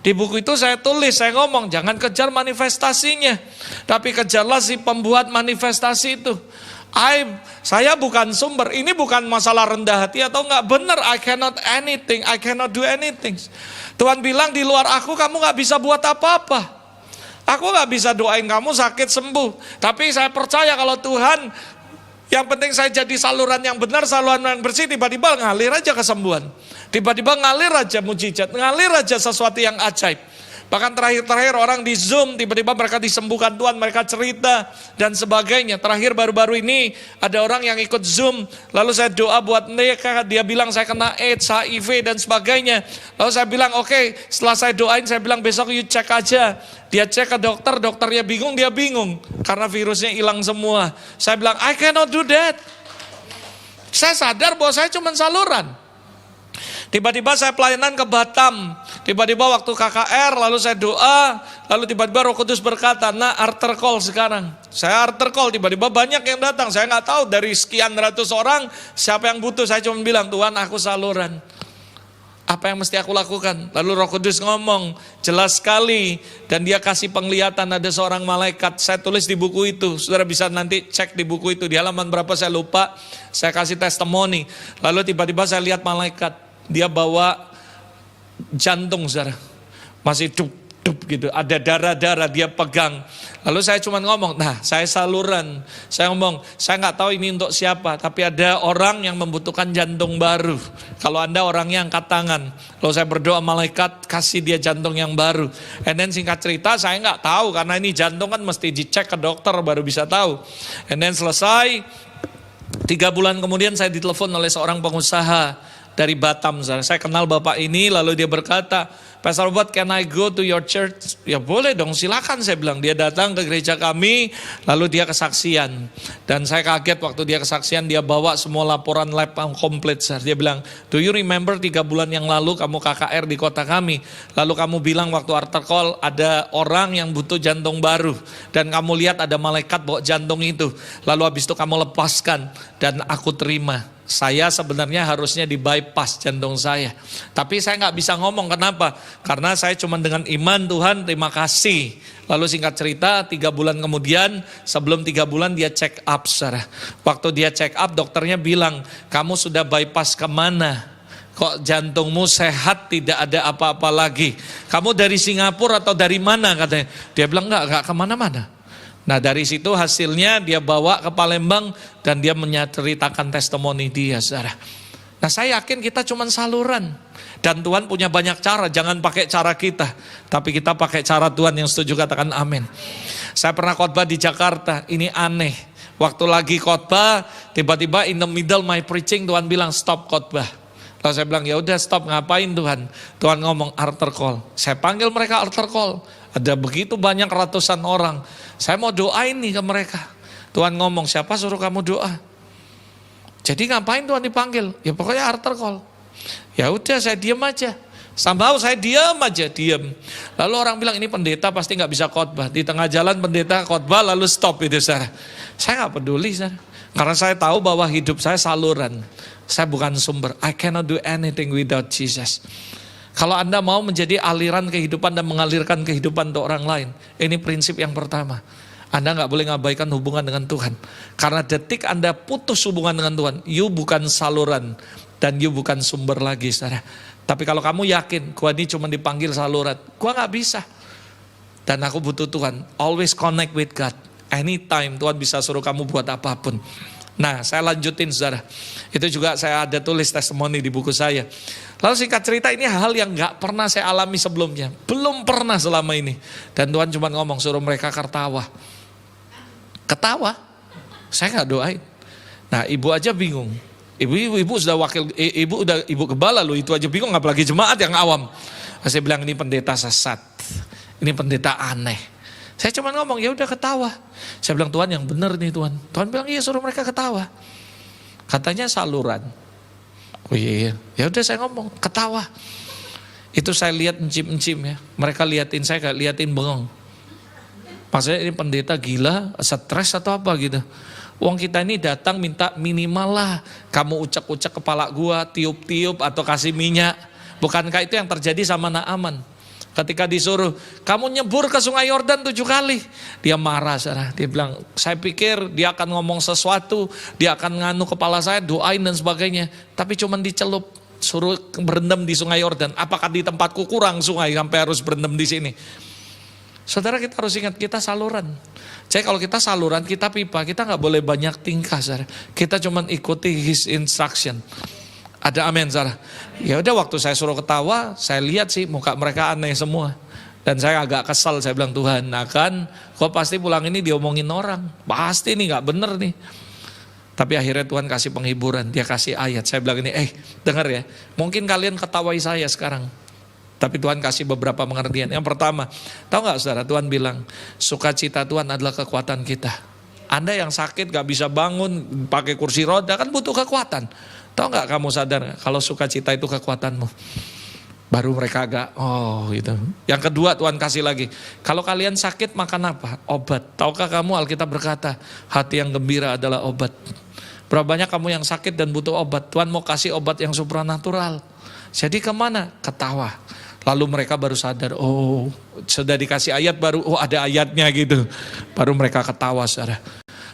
S1: Di buku itu saya tulis, saya ngomong, jangan kejar manifestasinya, tapi kejarlah si pembuat manifestasi itu. Saya bukan sumber. Ini bukan masalah rendah hati atau enggak, benar. I cannot anything, I cannot do anything. Tuhan bilang di luar aku kamu gak bisa buat apa-apa. Aku gak bisa doain kamu sakit sembuh. Tapi saya percaya kalau Tuhan, yang penting saya jadi saluran yang benar, saluran yang bersih, tiba-tiba ngalir aja kesembuhan. Tiba-tiba ngalir aja mujizat, ngalir aja sesuatu yang ajaib. Bahkan terakhir-terakhir orang di Zoom, tiba-tiba mereka disembuhkan Tuhan, mereka cerita dan sebagainya. Terakhir baru-baru ini ada orang yang ikut Zoom, lalu saya doa buat mereka, dia bilang saya kena AIDS, HIV dan sebagainya. Lalu saya bilang oke, setelah saya doain saya bilang besok you cek aja. Dia cek ke dokter, dokternya bingung, dia bingung karena virusnya hilang semua. Saya bilang I cannot do that. Saya sadar bahwa saya cuma saluran. Tiba-tiba saya pelayanan ke Batam. Tiba-tiba waktu KKR, lalu saya doa, lalu tiba-tiba Roh Kudus berkata, nah altar call sekarang. Saya altar call, tiba-tiba banyak yang datang. Saya nggak tahu dari sekian ratus orang siapa yang butuh. Saya cuma bilang, Tuhan aku saluran. Apa yang mesti aku lakukan? Lalu Roh Kudus ngomong jelas sekali, dan dia kasih penglihatan ada seorang malaikat. Saya tulis di buku itu, saudara bisa nanti cek di buku itu, di halaman berapa saya lupa. Saya kasih testimoni. Lalu tiba-tiba saya lihat malaikat. Dia bawa jantung, saudara, masih dup gitu, ada darah-darah, dia pegang. Lalu saya cuma ngomong, nah saya saluran. Saya ngomong, saya nggak tahu ini untuk siapa, tapi ada orang yang membutuhkan jantung baru. Kalau Anda orangnya angkat tangan. Lalu saya berdoa, malaikat kasih dia jantung yang baru. And then singkat cerita, saya nggak tahu karena ini jantung kan mesti dicek ke dokter baru bisa tahu. And then selesai, 3 bulan kemudian saya ditelepon oleh seorang pengusaha dari Batam. Saya kenal bapak ini, lalu dia berkata, Pastor Robert, can I go to your church? Ya boleh dong, silakan, saya bilang. Dia datang ke gereja kami, lalu dia kesaksian. Dan saya kaget waktu dia kesaksian, dia bawa semua laporan lab yang komplit. Dia bilang, do you remember 3 bulan yang lalu kamu KKR di kota kami? Lalu kamu bilang waktu altar call ada orang yang butuh jantung baru. Dan kamu lihat ada malaikat bawa jantung itu. Lalu habis itu kamu lepaskan, dan aku terima. Saya sebenarnya harusnya di bypass jantung saya. Tapi saya nggak bisa ngomong, kenapa? Karena saya cuma dengan iman, Tuhan terima kasih. Lalu singkat cerita 3 bulan kemudian, sebelum 3 bulan dia check up, saudara. Waktu dia check up dokternya bilang, kamu sudah bypass kemana? Kok jantungmu sehat, tidak ada apa-apa lagi. Kamu dari Singapura atau dari mana katanya? Dia bilang enggak kemana-mana. Nah dari situ hasilnya dia bawa ke Palembang dan dia menceritakan testimoni dia, saudara. Nah saya yakin kita cuma saluran. Dan Tuhan punya banyak cara, jangan pakai cara kita. Tapi kita pakai cara Tuhan, yang setuju katakan amin. Saya pernah khotbah di Jakarta, ini aneh. Waktu lagi khotbah, tiba-tiba in the middle my preaching Tuhan bilang stop khotbah. Lalu saya bilang ya udah stop, ngapain Tuhan? Tuhan ngomong altar call. Saya panggil mereka altar call. Ada begitu banyak ratusan orang. Saya mau doain nih ke mereka. Tuhan ngomong, siapa suruh kamu doa? Jadi ngapain Tuhan dipanggil? Ya pokoknya altar call. Ya udah saya diam aja. Somehow saya diam aja. Lalu orang bilang ini pendeta pasti nggak bisa khotbah. Di tengah jalan pendeta khotbah lalu stop itu, saudara. Saya nggak peduli, saudara. Karena saya tahu bahwa hidup saya saluran. Saya bukan sumber. I cannot do anything without Jesus. Kalau Anda mau menjadi aliran kehidupan dan mengalirkan kehidupan untuk orang lain, ini prinsip yang pertama. Anda nggak boleh ngabaikan hubungan dengan Tuhan. Karena detik Anda putus hubungan dengan Tuhan, you bukan saluran dan you bukan sumber lagi, saudara. Tapi kalau kamu yakin, gua ini cuma dipanggil saluran, gua nggak bisa. Dan aku butuh Tuhan. Always connect with God. Anytime Tuhan bisa suruh kamu buat apapun. Nah saya lanjutin, saudara. Itu juga saya ada tulis testimoni di buku saya. Lalu singkat cerita, ini hal yang gak pernah saya alami sebelumnya. Belum pernah selama ini. Dan Tuhan cuma ngomong suruh mereka ketawa. Ketawa? Saya gak doain. Nah ibu aja bingung. Ibu sudah wakil, ibu kebala loh, itu aja bingung, apalagi jemaat yang awam. Saya bilang ini pendeta sesat. Ini pendeta aneh. Saya cuma ngomong ya udah ketawa. Saya bilang Tuhan yang benar nih Tuhan. Tuhan bilang iya suruh mereka ketawa. Katanya saluran. Oh iya. Ya udah saya ngomong ketawa. Itu saya lihat encim-encim ya. Mereka liatin saya kayak liatin bengong. Maksudnya ini pendeta gila, stres atau apa gitu. Uang kita ini datang minta minimal lah. Kamu ucek-ucek kepala gua, tiup-tiup atau kasih minyak. Bukankah itu yang terjadi sama Naaman? Ketika disuruh, kamu nyebur ke sungai Yordan 7 kali. Dia marah, saudara. Dia bilang, saya pikir dia akan ngomong sesuatu, dia akan nganu kepala saya, doain dan sebagainya. Tapi cuman dicelup, suruh berendam di sungai Yordan. Apakah di tempatku kurang sungai sampai harus berendam di sini? Saudara, kita harus ingat, kita saluran. Jadi kalau kita saluran, kita pipa, kita nggak boleh banyak tingkah, saudara. Kita cuman ikuti his instruction. Ada amin, saudara. Ya udah waktu saya suruh ketawa, saya lihat sih muka mereka aneh semua. Dan saya agak kesal, saya bilang Tuhan, nah kan, kok pasti pulang ini diomongin orang. Pasti nih gak bener nih. Tapi akhirnya Tuhan kasih penghiburan, dia kasih ayat. Saya bilang ini, dengar ya, mungkin kalian ketawai saya sekarang. Tapi Tuhan kasih beberapa pengertian. Yang pertama, tahu gak saudara, Tuhan bilang, sukacita Tuhan adalah kekuatan kita. Anda yang sakit gak bisa bangun, pakai kursi roda kan butuh kekuatan. Tahu nggak, kamu sadar nggak, kalau sukacita itu kekuatanmu? Baru mereka agak, oh gitu. Yang kedua Tuhan kasih lagi, kalau kalian sakit makan apa? Obat. Tahukah kamu, Alkitab berkata, hati yang gembira adalah obat. Berapa banyak kamu yang sakit dan butuh obat, Tuhan mau kasih obat yang supranatural. Jadi kemana? Ketawa. Lalu mereka baru sadar, oh sudah dikasih ayat baru, oh ada ayatnya gitu. Baru mereka ketawa, saudara.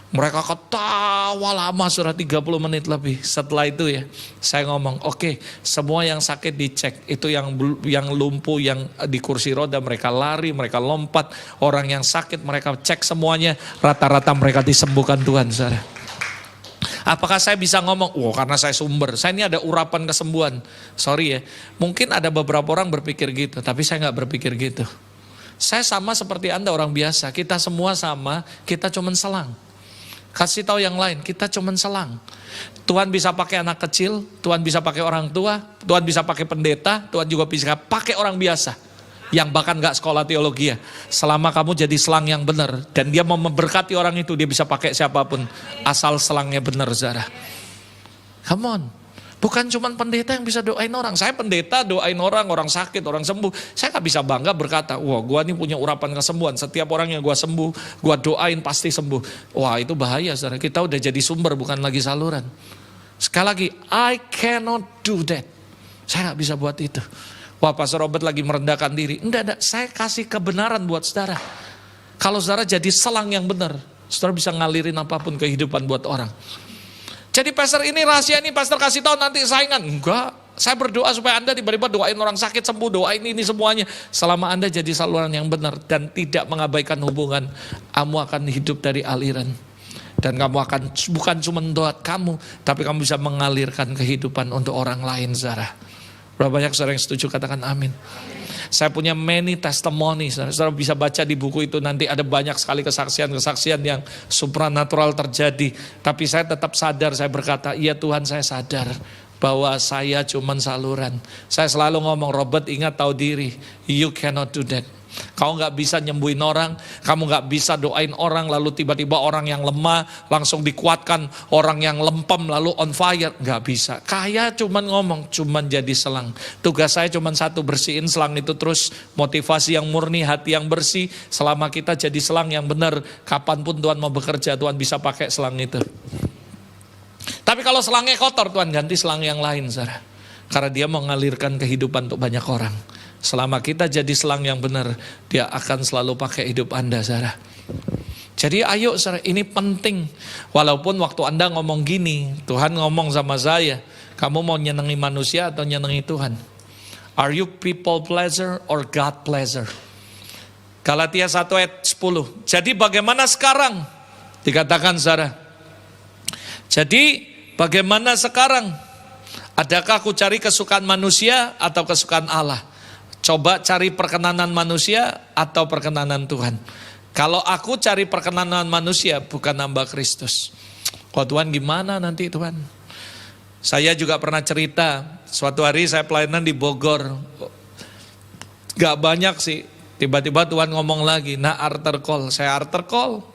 S1: Mereka ketawa lama, saudara, 30 menit lebih. Setelah itu ya, saya ngomong, oke, semua yang sakit dicek. Itu yang lumpuh, yang di kursi roda, mereka lari, mereka lompat. Orang yang sakit, mereka cek semuanya. Rata-rata mereka disembuhkan Tuhan, saudara. Apakah saya bisa ngomong, karena saya sumber, saya ini ada urapan kesembuhan. Sorry ya, mungkin ada beberapa orang berpikir gitu, tapi saya nggak berpikir gitu. Saya sama seperti Anda, orang biasa. Kita semua sama, kita cuman selang. Kasih tahu yang lain, kita cuman selang. Tuhan bisa pakai anak kecil, Tuhan bisa pakai orang tua, Tuhan bisa pakai pendeta, Tuhan juga bisa pakai orang biasa. Yang bahkan gak sekolah teologi ya. Selama kamu jadi selang yang benar, dan dia mau memberkati orang itu, dia bisa pakai siapapun. Asal selangnya benar, saudara. Come on. Bukan cuma pendeta yang bisa doain orang. Saya pendeta doain orang sakit, orang sembuh. Saya gak bisa bangga berkata, wah gua ini punya urapan kesembuhan. Setiap orang yang gua sembuh, gua doain pasti sembuh. Wah itu bahaya, saudara. Kita udah jadi sumber, bukan lagi saluran. Sekali lagi, I cannot do that. Saya gak bisa buat itu. Wah Pastor Robert lagi merendahkan diri. Enggak, saya kasih kebenaran buat saudara. Kalau saudara jadi selang yang benar, saudara bisa ngalirin apapun kehidupan buat orang. Jadi pastor ini rahasia ini, pastor kasih tahu nanti saingan. Enggak, saya berdoa supaya Anda tiba-tiba doain orang sakit sembuh, doain ini semuanya. Selama Anda jadi saluran yang benar dan tidak mengabaikan hubungan, kamu akan hidup dari aliran. Dan kamu akan bukan cuma doa kamu, tapi kamu bisa mengalirkan kehidupan untuk orang lain, saudara. Berapa banyak saudara yang setuju, katakan amin. Saya punya many testimony, saudara bisa baca di buku itu, nanti ada banyak sekali kesaksian-kesaksian yang supranatural terjadi. Tapi saya tetap sadar, saya berkata, iya Tuhan saya sadar bahwa saya cuman saluran. Saya selalu ngomong, Robert ingat tahu diri, you cannot do that. Kau gak bisa nyembuhin orang, kamu gak bisa doain orang lalu tiba-tiba orang yang lemah langsung dikuatkan, orang yang lempem lalu on fire, gak bisa. Kaya cuman ngomong, cuman jadi selang. Tugas saya cuman satu, bersihin selang itu terus, motivasi yang murni, hati yang bersih. Selama kita jadi selang yang benar, kapanpun Tuhan mau bekerja, Tuhan bisa pakai selang itu. Tapi kalau selangnya kotor, Tuhan ganti selang yang lain, saudara. Karena dia mau mengalirkan kehidupan untuk banyak orang. Selama kita jadi selang yang benar, dia akan selalu pakai hidup Anda, saudara. Jadi ayo saudara, ini penting. Walaupun waktu Anda ngomong gini, Tuhan ngomong sama saya, kamu mau nyenengi manusia atau nyenengi Tuhan? Are you people pleaser or God pleaser? Galatia 1 ayat 10. Jadi bagaimana sekarang? Dikatakan saudara. Jadi bagaimana sekarang? Adakah aku cari kesukaan manusia atau kesukaan Allah? Coba cari perkenanan manusia atau perkenanan Tuhan. Kalau aku cari perkenanan manusia, bukan nambah Kristus. Kok Tuhan gimana nanti Tuhan? Saya juga pernah cerita, suatu hari saya pelayanan di Bogor. Gak banyak sih, tiba-tiba Tuhan ngomong lagi, nah altar call, saya altar call.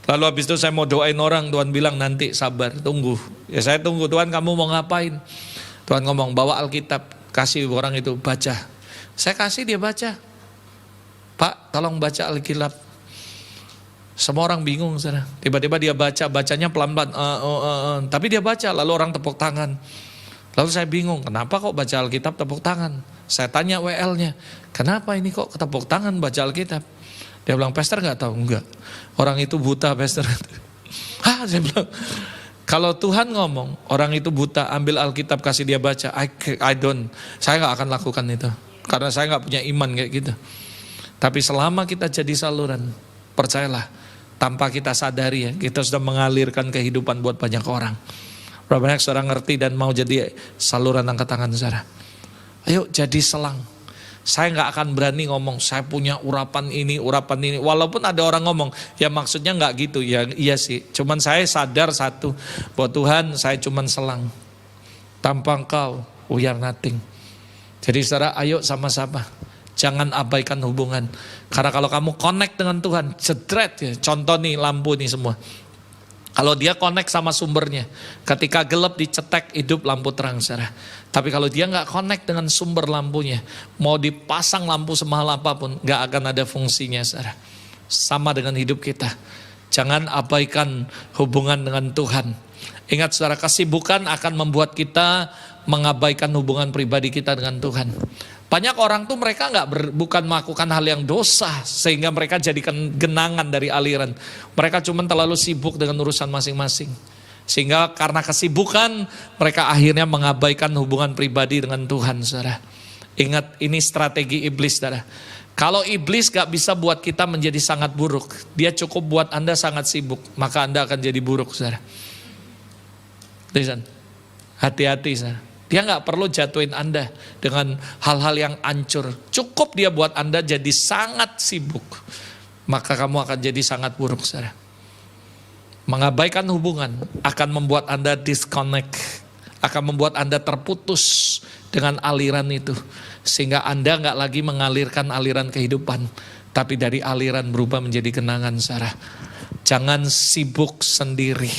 S1: Lalu habis itu saya mau doain orang, Tuhan bilang nanti sabar, tunggu. Ya saya tunggu, Tuhan kamu mau ngapain? Tuhan ngomong, bawa Alkitab, kasih orang itu baca. Saya kasih dia baca. Pak tolong baca Alkitab. Semua orang bingung, saudara. Tiba-tiba dia baca, bacanya pelan-pelan. Tapi dia baca, lalu orang tepuk tangan. Lalu saya bingung, kenapa kok baca Alkitab tepuk tangan? Saya tanya WL-nya, kenapa ini kok tepuk tangan baca Alkitab? Dia bilang, pastor gak tahu? Enggak, orang itu buta, pastor. Hah, saya bilang, kalau Tuhan ngomong, orang itu buta, ambil Alkitab kasih dia baca, saya gak akan lakukan itu. Karena saya gak punya iman kayak gitu. Tapi selama kita jadi saluran, percayalah, tanpa kita sadari ya, kita sudah mengalirkan kehidupan buat banyak orang. Berapa banyak saudara ngerti dan mau jadi saluran, angkat tangan saudara. Ayo jadi selang. Saya gak akan berani ngomong, saya punya urapan ini. Walaupun ada orang ngomong, ya maksudnya gak gitu. Ya iya sih, cuman saya sadar satu, bahwa Tuhan saya cuman selang. Tanpa Engkau, we are nothing. Jadi saudara, ayo sama-sama. Jangan abaikan hubungan. Karena kalau kamu connect dengan Tuhan, jedret ya. Contoh nih lampu nih semua. Kalau dia connect sama sumbernya, ketika gelap dicetek, hidup lampu terang, saudara. Tapi kalau dia nggak connect dengan sumber lampunya, mau dipasang lampu semahal apapun, nggak akan ada fungsinya, saudara. Sama dengan hidup kita. Jangan abaikan hubungan dengan Tuhan. Ingat saudara, kesibukan akan membuat kita mengabaikan hubungan pribadi kita dengan Tuhan. Banyak orang tuh mereka bukan melakukan hal yang dosa sehingga mereka jadikan genangan dari aliran. Mereka cuma terlalu sibuk dengan urusan masing-masing. Sehingga karena kesibukan mereka akhirnya mengabaikan hubungan pribadi dengan Tuhan, saudara. Ingat, ini strategi iblis, saudara. Kalau iblis gak bisa buat kita menjadi sangat buruk, dia cukup buat Anda sangat sibuk, maka Anda akan jadi buruk, saudara. Listen, hati-hati, saudara. Dia gak perlu jatuhin Anda dengan hal-hal yang hancur. Cukup dia buat Anda jadi sangat sibuk, maka kamu akan jadi sangat buruk, saudara. Mengabaikan hubungan akan membuat Anda disconnect, akan membuat Anda terputus dengan aliran itu. Sehingga Anda gak lagi mengalirkan aliran kehidupan, tapi dari aliran berubah menjadi genangan, saudara. Jangan sibuk sendiri.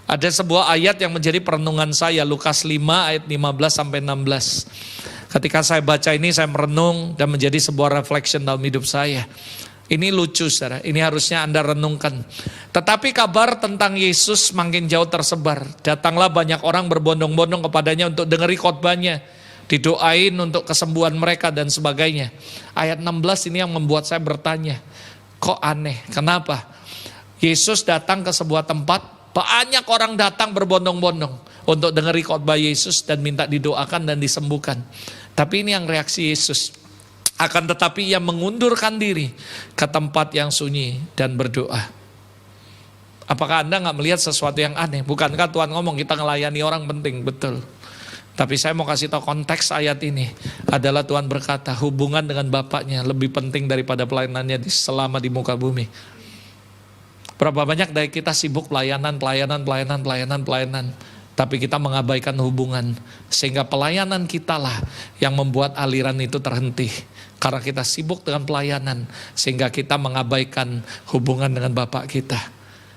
S1: Ada sebuah ayat yang menjadi perenungan saya, Lukas 5 ayat 15-16. Ketika saya baca ini, saya merenung dan menjadi sebuah reflection dalam hidup saya. Ini lucu, saudara. Ini harusnya Anda renungkan. Tetapi kabar tentang Yesus makin jauh tersebar. Datanglah banyak orang berbondong-bondong kepadanya untuk dengeri khotbahnya. Didoain untuk kesembuhan mereka dan sebagainya. Ayat 16 ini yang membuat saya bertanya, kok aneh? Kenapa? Yesus datang ke sebuah tempat, banyak orang datang berbondong-bondong untuk dengeri khotbah Yesus dan minta didoakan dan disembuhkan. Tapi ini yang reaksi Yesus. Akan tetapi ia mengundurkan diri ke tempat yang sunyi dan berdoa. Apakah Anda gak melihat sesuatu yang aneh? Bukankah Tuhan ngomong kita ngelayani orang penting? Betul. Tapi saya mau kasih tahu konteks ayat ini adalah Tuhan berkata hubungan dengan Bapaknya lebih penting daripada pelayanannya selama di muka bumi. Berapa banyak dari kita sibuk pelayanan, tapi kita mengabaikan hubungan. Sehingga pelayanan kita lah yang membuat aliran itu terhenti. Karena kita sibuk dengan pelayanan, sehingga kita mengabaikan hubungan dengan Bapak kita.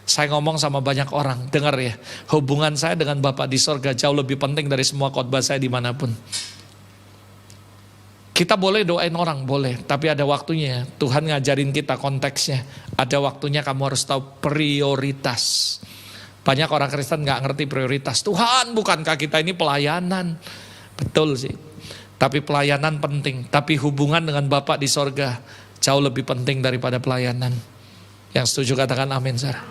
S1: Saya ngomong sama banyak orang, dengar ya, hubungan saya dengan Bapak di sorga jauh lebih penting dari semua khotbah saya dimanapun. Kita boleh doain orang, boleh. Tapi ada waktunya, Tuhan ngajarin kita konteksnya. Ada waktunya kamu harus tahu prioritas. Banyak orang Kristen gak ngerti prioritas. Tuhan, bukankah kita ini pelayanan? Betul sih. Tapi pelayanan penting. Tapi hubungan dengan Bapa di sorga jauh lebih penting daripada pelayanan. Yang setuju katakan amin, Sarah.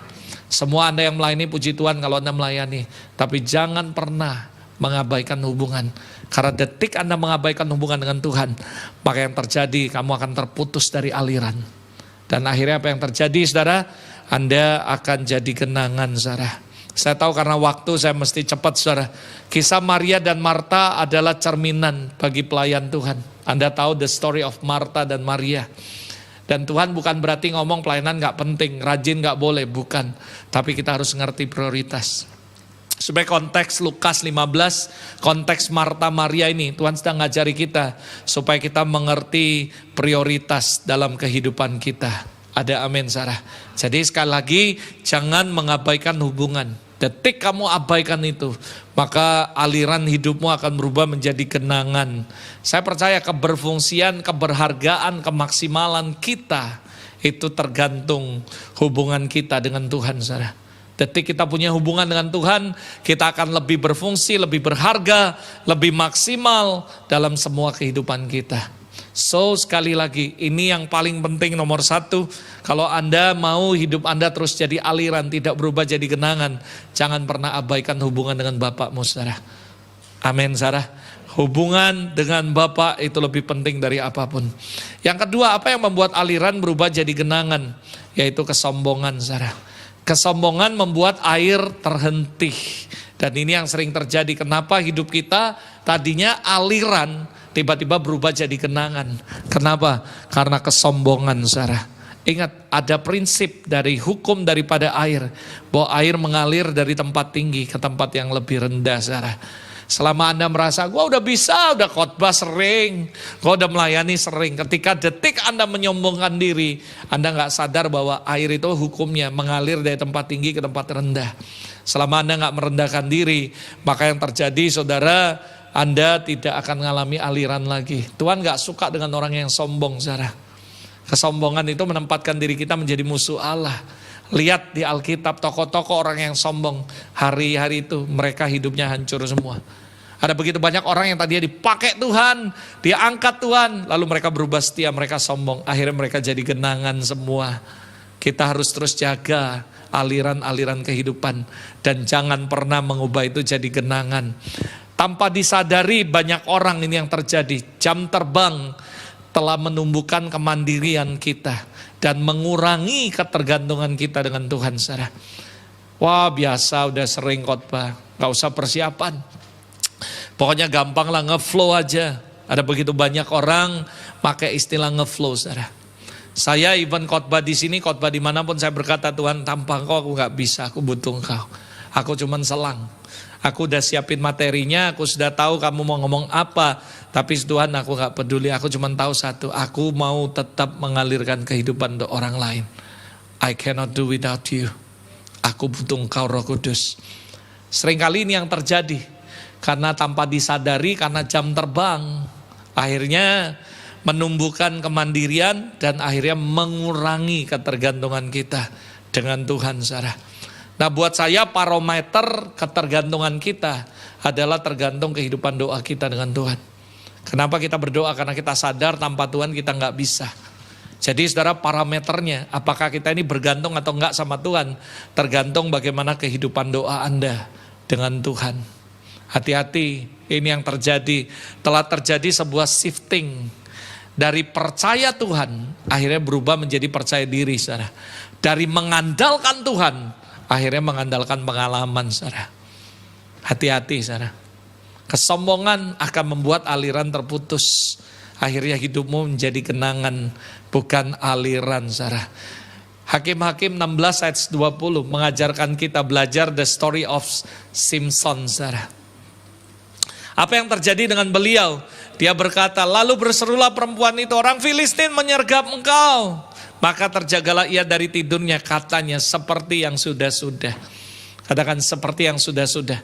S1: Semua Anda yang melayani, puji Tuhan kalau Anda melayani. Tapi jangan pernah mengabaikan hubungan. Karena detik Anda mengabaikan hubungan dengan Tuhan, maka yang terjadi kamu akan terputus dari aliran. Dan akhirnya apa yang terjadi, saudara? Anda akan jadi genangan, saudara. Saya tahu karena waktu saya mesti cepat, saudara. Kisah Maria dan Marta adalah cerminan bagi pelayan Tuhan. Anda tahu the story of Marta dan Maria. Dan Tuhan bukan berarti ngomong pelayanan gak penting, rajin gak boleh, bukan. Tapi kita harus ngerti prioritas. Sebagai konteks Lukas 15, konteks Marta Maria ini, Tuhan sedang ngajari kita supaya kita mengerti prioritas dalam kehidupan kita. Ada amin, Sarah. Jadi sekali lagi, jangan mengabaikan hubungan. Detik kamu abaikan itu, maka aliran hidupmu akan berubah menjadi genangan. Saya percaya keberfungsian, keberhargaan, kemaksimalan kita itu tergantung hubungan kita dengan Tuhan, Sarah. Detik kita punya hubungan dengan Tuhan, kita akan lebih berfungsi, lebih berharga, lebih maksimal dalam semua kehidupan kita. So sekali lagi, ini yang paling penting nomor satu. Kalau Anda mau hidup Anda terus jadi aliran, tidak berubah jadi genangan, jangan pernah abaikan hubungan dengan Bapakmu, Sarah. Amin, Sarah. Hubungan dengan Bapa itu lebih penting dari apapun. Yang kedua, apa yang membuat aliran berubah jadi genangan? Yaitu kesombongan, Sarah. Kesombongan membuat air terhenti. Dan ini yang sering terjadi. Kenapa hidup kita tadinya aliran tiba-tiba berubah jadi genangan? Kenapa? Karena kesombongan, Sarah. Ingat, ada prinsip dari hukum daripada air. Bahwa air mengalir dari tempat tinggi ke tempat yang lebih rendah, Sarah. Selama Anda merasa, gua udah bisa, udah khotbah sering, gua udah melayani sering. Ketika detik Anda menyombongkan diri, Anda nggak sadar bahwa air itu hukumnya mengalir dari tempat tinggi ke tempat rendah. Selama Anda nggak merendahkan diri, maka yang terjadi saudara, Anda tidak akan mengalami aliran lagi. Tuhan nggak suka dengan orang yang sombong, saudara. Kesombongan itu menempatkan diri kita menjadi musuh Allah. Lihat di Alkitab tokoh-tokoh orang yang sombong, hari-hari itu mereka hidupnya hancur semua. Ada begitu banyak orang yang tadinya dipakai Tuhan, dia angkat Tuhan, lalu mereka berubah setia, mereka sombong, akhirnya mereka jadi genangan semua. Kita harus terus jaga aliran-aliran kehidupan dan jangan pernah mengubah itu jadi genangan. Tanpa disadari banyak orang ini yang terjadi, jam terbang telah menumbuhkan kemandirian kita dan mengurangi ketergantungan kita dengan Tuhan, saudara. Wah, biasa udah sering khotbah, gak usah persiapan. Pokoknya gampang lah, ngeflow aja. Ada begitu banyak orang pakai istilah ngeflow, saudara. Saya even khotbah di sini, khotbah dimanapun saya berkata, Tuhan tanpa Engkau aku gak bisa, aku butuh Engkau. Aku cuman selang. Aku udah siapin materinya, aku sudah tahu kamu mau ngomong apa. Tapi Tuhan aku gak peduli, aku cuma tahu satu. Aku mau tetap mengalirkan kehidupan untuk orang lain. I cannot do without you. Aku butuh Engkau Roh Kudus. Seringkali ini yang terjadi. Karena tanpa disadari, karena jam terbang. Akhirnya menumbuhkan kemandirian dan akhirnya mengurangi ketergantungan kita dengan Tuhan, saudara. Nah, buat saya parameter ketergantungan kita adalah tergantung kehidupan doa kita dengan Tuhan. Kenapa kita berdoa? Karena kita sadar tanpa Tuhan kita nggak bisa. Jadi saudara, parameternya apakah kita ini bergantung atau enggak sama Tuhan, tergantung bagaimana kehidupan doa Anda dengan Tuhan. Hati-hati, ini yang terjadi. Telah terjadi sebuah shifting dari percaya Tuhan akhirnya berubah menjadi percaya diri, saudara. Dari mengandalkan Tuhan akhirnya mengandalkan pengalaman, saudara. Hati-hati, saudara. Kesombongan akan membuat aliran terputus. Akhirnya hidupmu menjadi kenangan, bukan aliran, saudara. Hakim-Hakim 16 ayat 20 mengajarkan kita belajar the story of Simpson, saudara. Apa yang terjadi dengan beliau? Dia berkata, lalu berserulah perempuan itu, orang Filistin menyergap engkau. Maka terjagalah ia dari tidurnya, katanya seperti yang sudah-sudah. Katakan seperti yang sudah-sudah.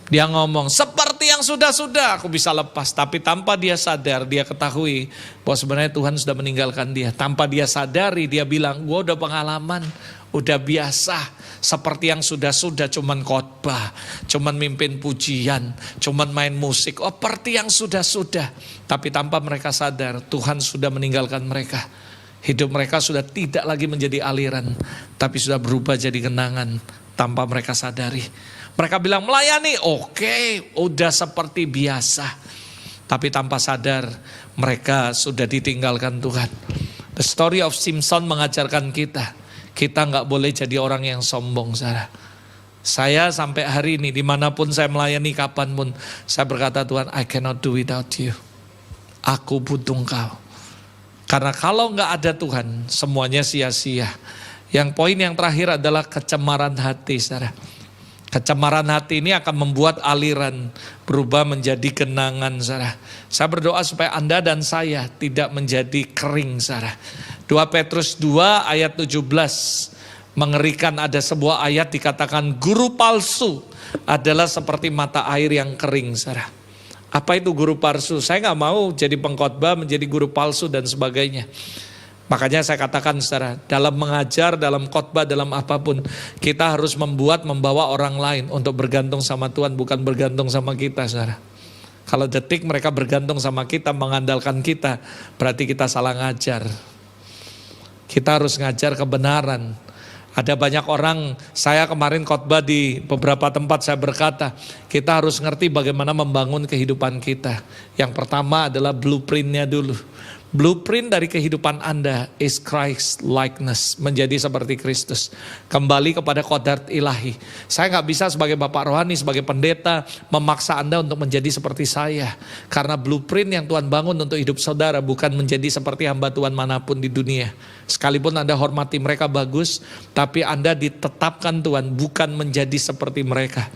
S1: Dia ngomong seperti yang sudah-sudah aku bisa lepas. Tapi tanpa dia sadar, dia ketahui bahwa sebenarnya Tuhan sudah meninggalkan dia. Tanpa dia sadari, dia bilang, gue udah pengalaman, udah biasa. Seperti yang sudah-sudah, cuman khotbah, cuman mimpin pujian, cuman main musik. Oh, seperti yang sudah-sudah. Tapi tanpa mereka sadar, Tuhan sudah meninggalkan mereka. Hidup mereka sudah tidak lagi menjadi aliran, tapi sudah berubah jadi kenangan tanpa mereka sadari. Mereka bilang melayani, oke, udah seperti biasa. Tapi tanpa sadar mereka sudah ditinggalkan Tuhan. The story of Simpson mengajarkan kita gak boleh jadi orang yang sombong, saudara. Saya sampai hari ini dimanapun saya melayani, kapanpun saya berkata, Tuhan I cannot do without you. Aku butuh Engkau. Karena kalau nggak ada Tuhan, semuanya sia-sia. Yang poin yang terakhir adalah kecemaran hati, saudara. Kecemaran hati ini akan membuat aliran berubah menjadi kenangan, saudara. Saya berdoa supaya Anda dan saya tidak menjadi kering, saudara. 2 Petrus 2 ayat 17. Mengerikan, ada sebuah ayat dikatakan guru palsu adalah seperti mata air yang kering, saudara. Apa itu guru palsu? Saya nggak mau jadi pengkhotbah menjadi guru palsu dan sebagainya. Makanya saya katakan, saudara, dalam mengajar, dalam khotbah, dalam apapun, kita harus membawa orang lain untuk bergantung sama Tuhan, bukan bergantung sama kita, saudara. Kalau detik mereka bergantung sama kita, mengandalkan kita, berarti kita salah ngajar. Kita harus ngajar kebenaran. Ada banyak orang, saya kemarin khotbah di beberapa tempat saya berkata, kita harus ngerti bagaimana membangun kehidupan kita. Yang pertama adalah blueprintnya dulu. Blueprint dari kehidupan Anda is Christ likeness, menjadi seperti Kristus. Kembali kepada kodrat ilahi. Saya gak bisa sebagai bapak rohani, sebagai pendeta, memaksa Anda untuk menjadi seperti saya. Karena blueprint yang Tuhan bangun untuk hidup saudara bukan menjadi seperti hamba Tuhan manapun di dunia. Sekalipun Anda hormati mereka bagus, tapi Anda ditetapkan Tuhan bukan menjadi seperti mereka.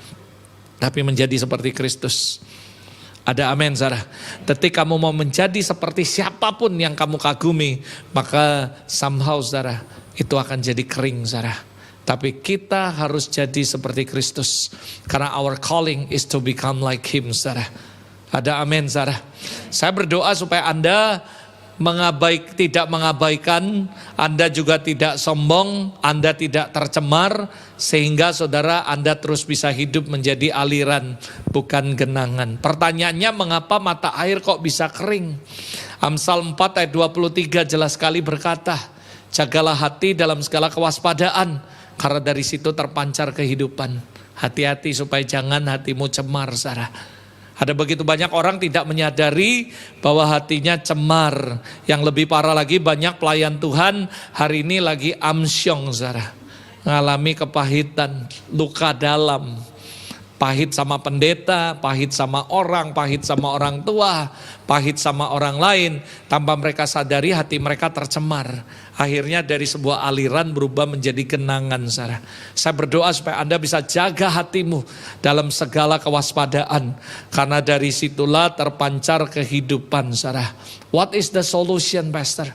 S1: tapi menjadi seperti Kristus. Ada amin, saudara. Ketika kamu mau menjadi seperti siapapun yang kamu kagumi, maka somehow, saudara, itu akan jadi kering, saudara. Tapi kita harus jadi seperti Kristus, karena our calling is to become like Him, saudara. Ada amin, saudara. Saya berdoa supaya Anda tidak mengabaikan, Anda juga tidak sombong, Anda tidak tercemar, sehingga saudara Anda terus bisa hidup menjadi aliran, bukan genangan. Pertanyaannya, mengapa mata air kok bisa kering? Amsal 4 ayat 23 jelas sekali berkata, jagalah hati dalam segala kewaspadaan, karena dari situ terpancar kehidupan. Hati-hati supaya jangan hatimu cemar, saudara. Ada begitu banyak orang tidak menyadari bahwa hatinya cemar. Yang lebih parah lagi, banyak pelayan Tuhan hari ini lagi amsyong, saudara. Ngalami kepahitan, luka dalam. Pahit sama pendeta, pahit sama orang tua, pahit sama orang lain. Tanpa mereka sadari hati mereka tercemar. Akhirnya dari sebuah aliran berubah menjadi genangan, saudara. Saya berdoa supaya Anda bisa jaga hatimu dalam segala kewaspadaan. Karena dari situlah terpancar kehidupan, saudara. What is the solution, Pastor?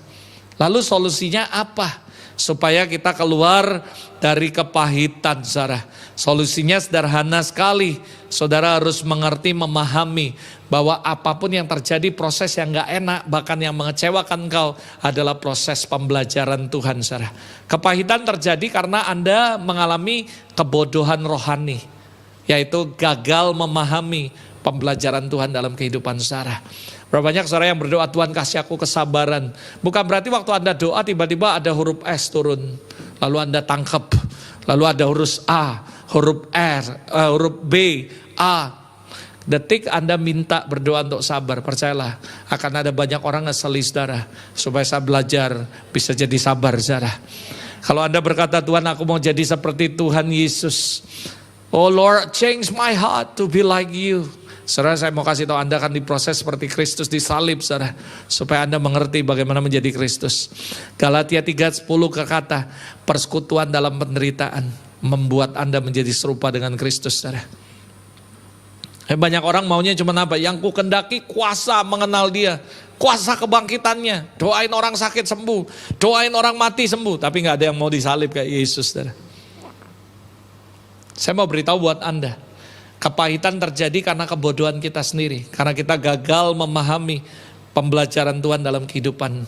S1: Lalu solusinya apa? Supaya kita keluar dari kepahitan, saudara. Solusinya sederhana sekali. Saudara harus mengerti, memahami bahwa apapun yang terjadi, proses yang gak enak, bahkan yang mengecewakan engkau adalah proses pembelajaran Tuhan, saudara. Kepahitan terjadi karena Anda mengalami kebodohan rohani, yaitu gagal memahami pembelajaran Tuhan dalam kehidupan saudara. Berapa banyak saudara yang berdoa, Tuhan kasih aku kesabaran. Bukan berarti waktu Anda doa tiba-tiba ada huruf S turun, lalu Anda tangkap, lalu ada huruf A, huruf R, huruf B, A. Detik Anda minta berdoa untuk sabar, percayalah akan ada banyak orang ngeseli, saudara, supaya saya belajar bisa jadi sabar, saudara. Kalau Anda berkata, Tuhan aku mau jadi seperti Tuhan Yesus, oh Lord change my heart to be like you. Saudara, saya mau kasih tahu Anda akan diproses seperti Kristus disalib, saudara, supaya Anda mengerti bagaimana menjadi Kristus. Galatia 3:10 berkata, persekutuan dalam penderitaan membuat Anda menjadi serupa dengan Kristus, saudara. Banyak orang maunya cuma apa? Yang ku kendaki kuasa mengenal Dia, kuasa kebangkitannya. Doain orang sakit sembuh, doain orang mati sembuh, tapi nggak ada yang mau disalib kayak Yesus, saudara. Saya mau beritahu buat Anda, kepahitan terjadi karena kebodohan kita sendiri, karena kita gagal memahami pembelajaran Tuhan dalam kehidupan.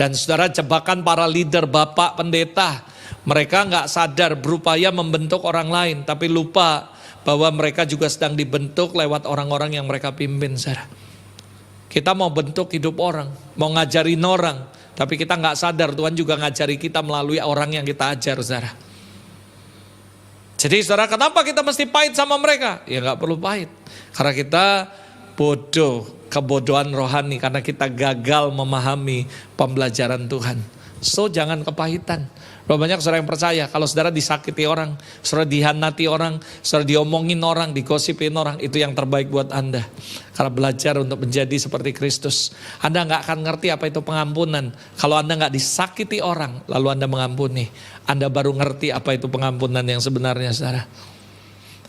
S1: Dan saudara, jebakan para leader, bapak, pendeta, mereka nggak sadar berupaya membentuk orang lain, tapi lupa bahwa mereka juga sedang dibentuk lewat orang-orang yang mereka pimpin, saudara. Kita mau bentuk hidup orang, mau ngajarin orang, tapi kita nggak sadar Tuhan juga ngajari kita melalui orang yang kita ajar, saudara. Jadi saudara, kenapa kita mesti pahit sama mereka? Ya nggak perlu pahit, karena kita bodoh, kebodohan rohani, karena kita gagal memahami pembelajaran Tuhan. So jangan kepahitan. Banyak saudara yang percaya kalau saudara disakiti orang, saudara dihianati orang, saudara diomongin orang, digosipin orang, itu yang terbaik buat Anda. Karena belajar untuk menjadi seperti Kristus. Anda nggak akan ngerti apa itu pengampunan kalau Anda nggak disakiti orang lalu Anda mengampuni. Anda baru ngerti apa itu pengampunan yang sebenarnya, saudara.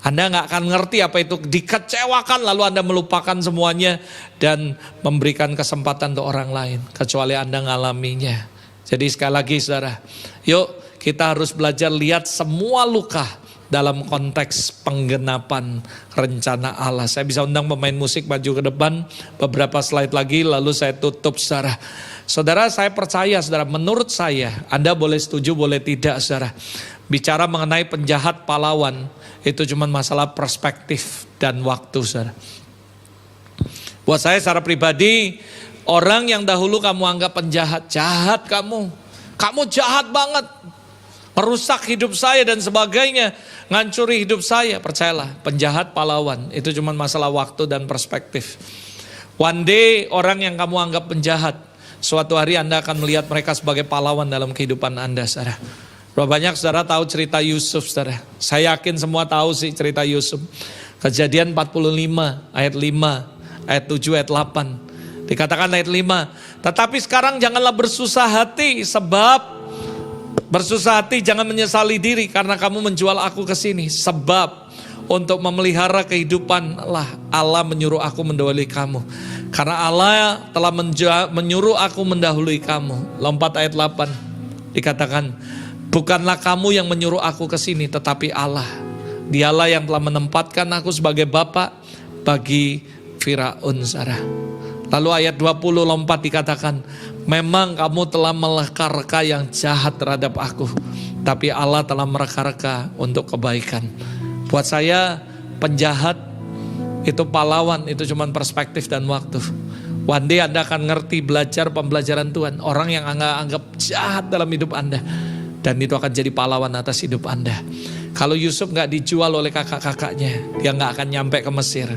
S1: Anda nggak akan ngerti apa itu dikecewakan lalu Anda melupakan semuanya dan memberikan kesempatan untuk orang lain, kecuali Anda ngalaminya. Jadi sekali lagi saudara, yuk kita harus belajar lihat semua luka dalam konteks penggenapan rencana Allah. Saya bisa undang pemain musik maju ke depan beberapa slide lagi lalu saya tutup, saudara. Saudara, saya percaya, saudara, menurut saya, Anda boleh setuju boleh tidak, saudara. Bicara mengenai penjahat pahlawan itu cuma masalah perspektif dan waktu, saudara. Buat saya secara pribadi, orang yang dahulu kamu anggap penjahat, jahat kamu jahat banget, merusak hidup saya dan sebagainya, ngancuri hidup saya. Percayalah, penjahat pahlawan itu cuma masalah waktu dan perspektif. One day orang yang kamu anggap penjahat, suatu hari Anda akan melihat mereka sebagai pahlawan dalam kehidupan Anda, saudara. Berapa banyak saudara tahu cerita Yusuf, saudara? Saya yakin semua tahu sih cerita Yusuf. Kejadian 45 ayat 5, ayat 7, ayat 8. Dikatakan ayat 5, tetapi sekarang janganlah bersusah hati, sebab bersusah hati jangan menyesali diri karena kamu menjual aku ke sini. Sebab untuk memelihara kehidupan lah Allah menyuruh aku mendahului kamu. Karena Allah telah menyuruh aku mendahului kamu. Lompat ayat 8 dikatakan, bukanlah kamu yang menyuruh aku ke sini, tetapi Allah. Dialah yang telah menempatkan aku sebagai bapa bagi Firaun, saudara. Lalu ayat 20 lompat dikatakan, memang kamu telah mereka-reka yang jahat terhadap aku, tapi Allah telah mereka-reka untuk kebaikan. Buat saya penjahat itu pahlawan, itu cuma perspektif dan waktu. One day Anda akan ngerti belajar pembelajaran Tuhan. Orang yang Anda anggap jahat dalam hidup Anda, dan itu akan jadi pahlawan atas hidup Anda. Kalau Yusuf gak dijual oleh kakak-kakaknya, dia gak akan nyampe ke Mesir.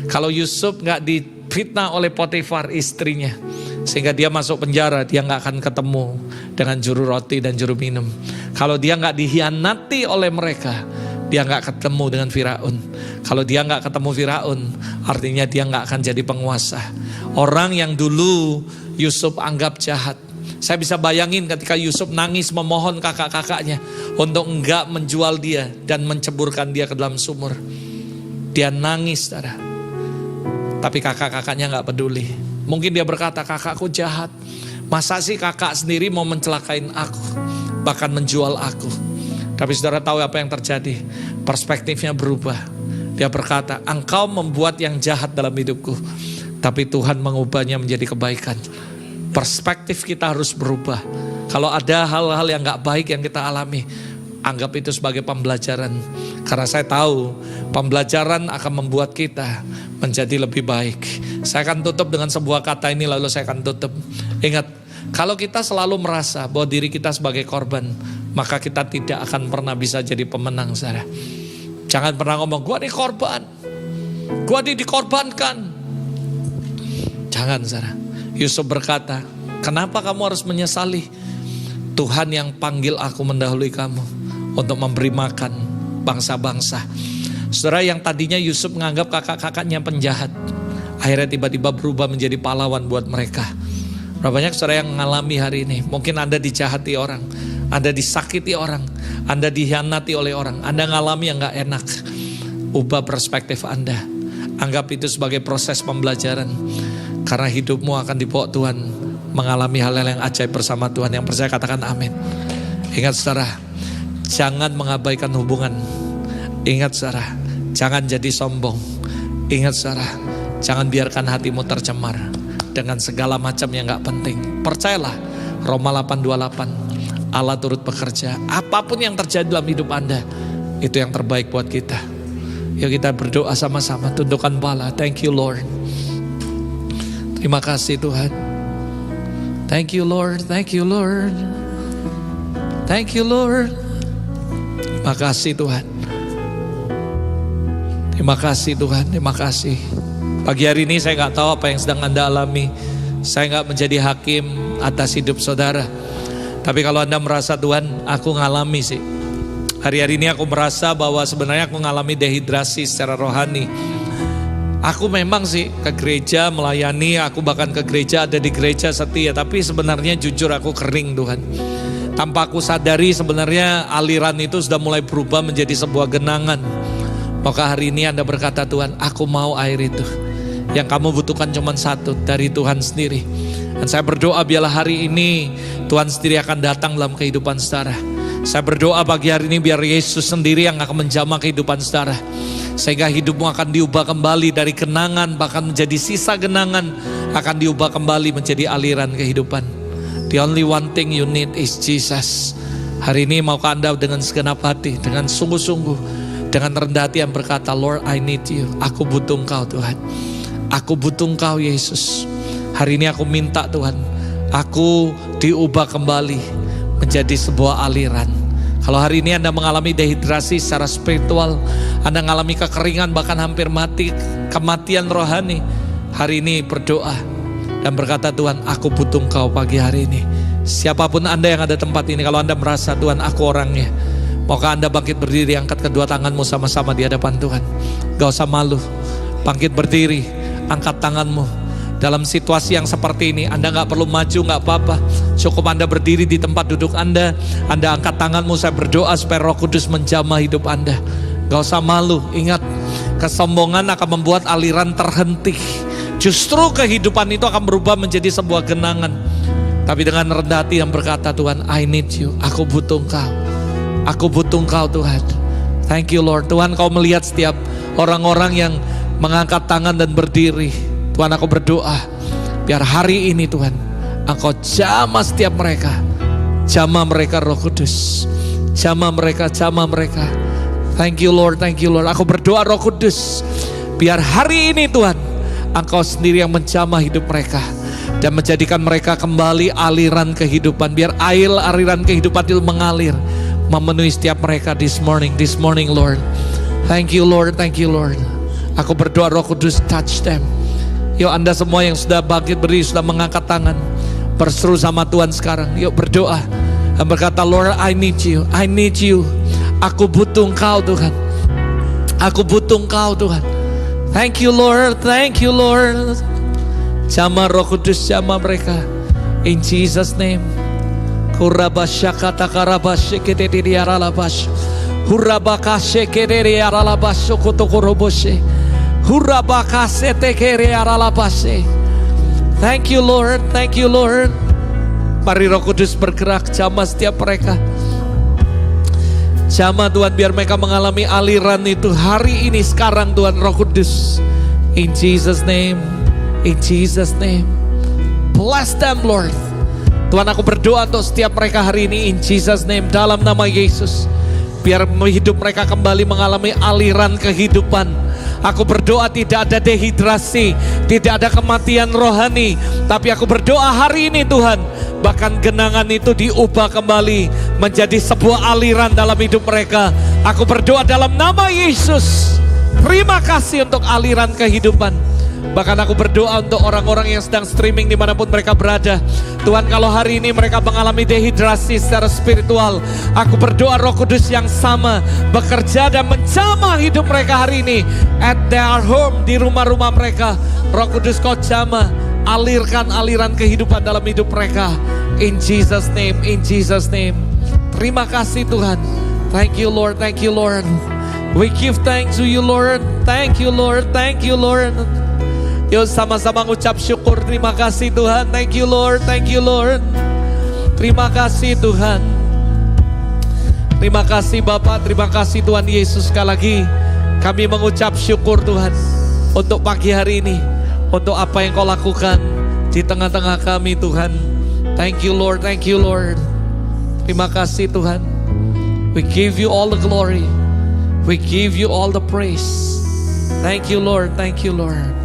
S1: Kalau Yusuf gak difitnah oleh Potifar istrinya, sehingga dia masuk penjara, dia gak akan ketemu dengan juru roti dan juru minum. Kalau dia gak dihianati oleh mereka, dia gak ketemu dengan Firaun. Kalau dia gak ketemu Firaun, artinya dia gak akan jadi penguasa. Orang yang dulu Yusuf anggap jahat, saya bisa bayangin ketika Yusuf nangis memohon kakak-kakaknya untuk enggak menjual dia dan menceburkan dia ke dalam sumur. Dia nangis, saudara. Tapi kakak-kakaknya enggak peduli. Mungkin dia berkata, kakakku jahat. Masa sih kakak sendiri mau mencelakain aku, bahkan menjual aku. Tapi saudara tahu apa yang terjadi? Perspektifnya berubah. Dia berkata, engkau membuat yang jahat dalam hidupku, tapi Tuhan mengubahnya menjadi kebaikan. Perspektif kita harus berubah. Kalau ada hal-hal yang gak baik yang kita alami, anggap itu sebagai pembelajaran. Karena saya tahu pembelajaran akan membuat kita menjadi lebih baik. Saya akan tutup dengan sebuah kata ini, lalu saya akan tutup. Ingat, kalau kita selalu merasa bahwa diri kita sebagai korban, maka kita tidak akan pernah bisa jadi pemenang, saudara. Jangan pernah ngomong, gua ini korban, gua ini dikorbankan. Jangan, saudara. Yusuf berkata, kenapa kamu harus menyesali? Tuhan yang panggil aku mendahului kamu untuk memberi makan bangsa-bangsa. Saudara, yang tadinya Yusuf menganggap kakak-kakaknya penjahat, akhirnya tiba-tiba berubah menjadi pahlawan buat mereka. Berapa banyak saudara yang mengalami hari ini? Mungkin Anda dijahati orang, Anda disakiti orang, Anda dihianati oleh orang, Anda ngalami yang gak enak. Ubah perspektif Anda. Anggap itu sebagai proses pembelajaran. Karena hidupmu akan dibawa Tuhan mengalami hal-hal yang ajaib bersama Tuhan. Yang percaya katakan amin. Ingat saudara, jangan mengabaikan hubungan. Ingat saudara, jangan jadi sombong. Ingat saudara, jangan biarkan hatimu tercemar dengan segala macam yang gak penting. Percayalah, Roma 8:28, Allah turut bekerja. Apapun yang terjadi dalam hidup Anda, itu yang terbaik buat kita. Yuk kita berdoa sama-sama, tundukkan kepala. Thank you Lord. Terima kasih Tuhan. Thank you Lord, thank you Lord. Thank you Lord. Terima kasih Tuhan. Terima kasih Tuhan, terima kasih. Pagi hari ini saya gak tahu apa yang sedang Anda alami. Saya gak menjadi hakim atas hidup saudara. Tapi kalau Anda merasa Tuhan, aku ngalami sih. Hari-hari ini aku merasa bahwa sebenarnya aku ngalami dehidrasi secara rohani. Aku memang sih ke gereja melayani, aku bahkan ke gereja, ada di gereja setia. Tapi sebenarnya jujur aku kering Tuhan. Tanpa aku sadari sebenarnya aliran itu sudah mulai berubah menjadi sebuah genangan. Maka hari ini Anda berkata, Tuhan aku mau air itu. Yang kamu butuhkan cuma satu, dari Tuhan sendiri. Dan saya berdoa biarlah hari ini Tuhan sendiri akan datang dalam kehidupan saudara. Saya berdoa pagi hari ini biar Yesus sendiri yang akan menjamah kehidupan saudara. Sehingga hidupmu akan diubah kembali dari genangan, bahkan menjadi sisa genangan, akan diubah kembali menjadi aliran kehidupan. The only one thing you need is Jesus. Hari ini maukah Anda dengan segenap hati, dengan sungguh-sungguh, dengan rendah hati yang berkata, Lord I need you. Aku butuh Engkau Tuhan. Aku butuh Engkau Yesus. Hari ini aku minta Tuhan, aku diubah kembali menjadi sebuah aliran. Kalau hari ini Anda mengalami dehidrasi secara spiritual, Anda mengalami kekeringan bahkan hampir mati, kematian rohani, hari ini berdoa dan berkata, Tuhan aku butuh Engkau pagi hari ini. Siapapun Anda yang ada tempat ini, kalau Anda merasa Tuhan aku orangnya, maukah Anda bangkit berdiri, angkat kedua tanganmu sama-sama di hadapan Tuhan. Gak usah malu, bangkit berdiri, angkat tanganmu. Dalam situasi yang seperti ini Anda gak perlu maju, gak apa-apa. Cukup Anda berdiri di tempat duduk Anda angkat tanganmu. Saya berdoa supaya Roh Kudus menjamah hidup Anda. Gak usah malu, ingat kesombongan akan membuat aliran terhenti. Justru kehidupan itu akan berubah menjadi sebuah genangan. Tapi dengan rendah hati yang berkata, Tuhan, I need you, aku butuh Engkau. Aku butuh Engkau Tuhan. Thank you Lord. Tuhan, Kau melihat setiap orang-orang yang mengangkat tangan dan berdiri. Tuhan, aku berdoa, biar hari ini Tuhan, Engkau jamah setiap mereka. Jamah mereka Roh Kudus. Jamah mereka, jamah mereka. Thank you Lord, thank you Lord. Aku berdoa Roh Kudus, biar hari ini Tuhan, Engkau sendiri yang menjamah hidup mereka dan menjadikan mereka kembali aliran kehidupan. Biar aliran kehidupan itu mengalir, memenuhi setiap mereka this morning Lord. Thank you Lord, thank you Lord. Aku berdoa Roh Kudus, touch them. Yuk Anda semua yang sudah bangkit berdiri, sudah mengangkat tangan, berseru sama Tuhan sekarang. Yuk berdoa dan berkata, Lord, I need you, I need you. Aku butuh Engkau Tuhan. Aku butuh Engkau Tuhan. Thank you Lord, thank you Lord. Jamah Roh Kudus, jamah mereka. In Jesus name. Kurabashakata karabashikete aralabash. Hurabakashekete aralabash kotokoroboshe. Hurabakasete kere aralabashe. Thank you Lord, thank you Lord. Mari Roh Kudus bergerak, jamah setiap mereka. Jamah Tuhan, biar mereka mengalami aliran itu hari ini, sekarang Tuhan Roh Kudus. In Jesus name, in Jesus name. Bless them Lord. Tuhan, aku berdoa untuk setiap mereka hari ini in Jesus name, dalam nama Yesus. Biar hidup mereka kembali mengalami aliran kehidupan. Aku berdoa tidak ada dehidrasi, tidak ada kematian rohani. Tapi aku berdoa hari ini Tuhan, bahkan genangan itu diubah kembali menjadi sebuah aliran dalam hidup mereka. Aku berdoa dalam nama Yesus. Terima kasih untuk aliran kehidupan. Bahkan aku berdoa untuk orang-orang yang sedang streaming dimanapun mereka berada. Tuhan, kalau hari ini mereka mengalami dehidrasi secara spiritual, aku berdoa Roh Kudus yang sama bekerja dan menjamah hidup mereka hari ini. At their home, di rumah-rumah mereka. Roh Kudus, Kau jamah, alirkan aliran kehidupan dalam hidup mereka. In Jesus name, in Jesus name. Terima kasih Tuhan. Thank you Lord, thank you Lord. We give thanks to you Lord. Thank you Lord, thank you Lord. Yuk sama-sama ngucap syukur. Terima kasih Tuhan. Thank you Lord, thank you Lord. Terima kasih Tuhan. Terima kasih Bapak, terima kasih Tuhan Yesus. Sekali lagi kami mengucap syukur Tuhan untuk pagi hari ini, untuk apa yang Kau lakukan di tengah-tengah kami Tuhan. Thank you Lord, thank you Lord. Terima kasih Tuhan. We give you all the glory. We give you all the praise. Thank you Lord, thank you Lord.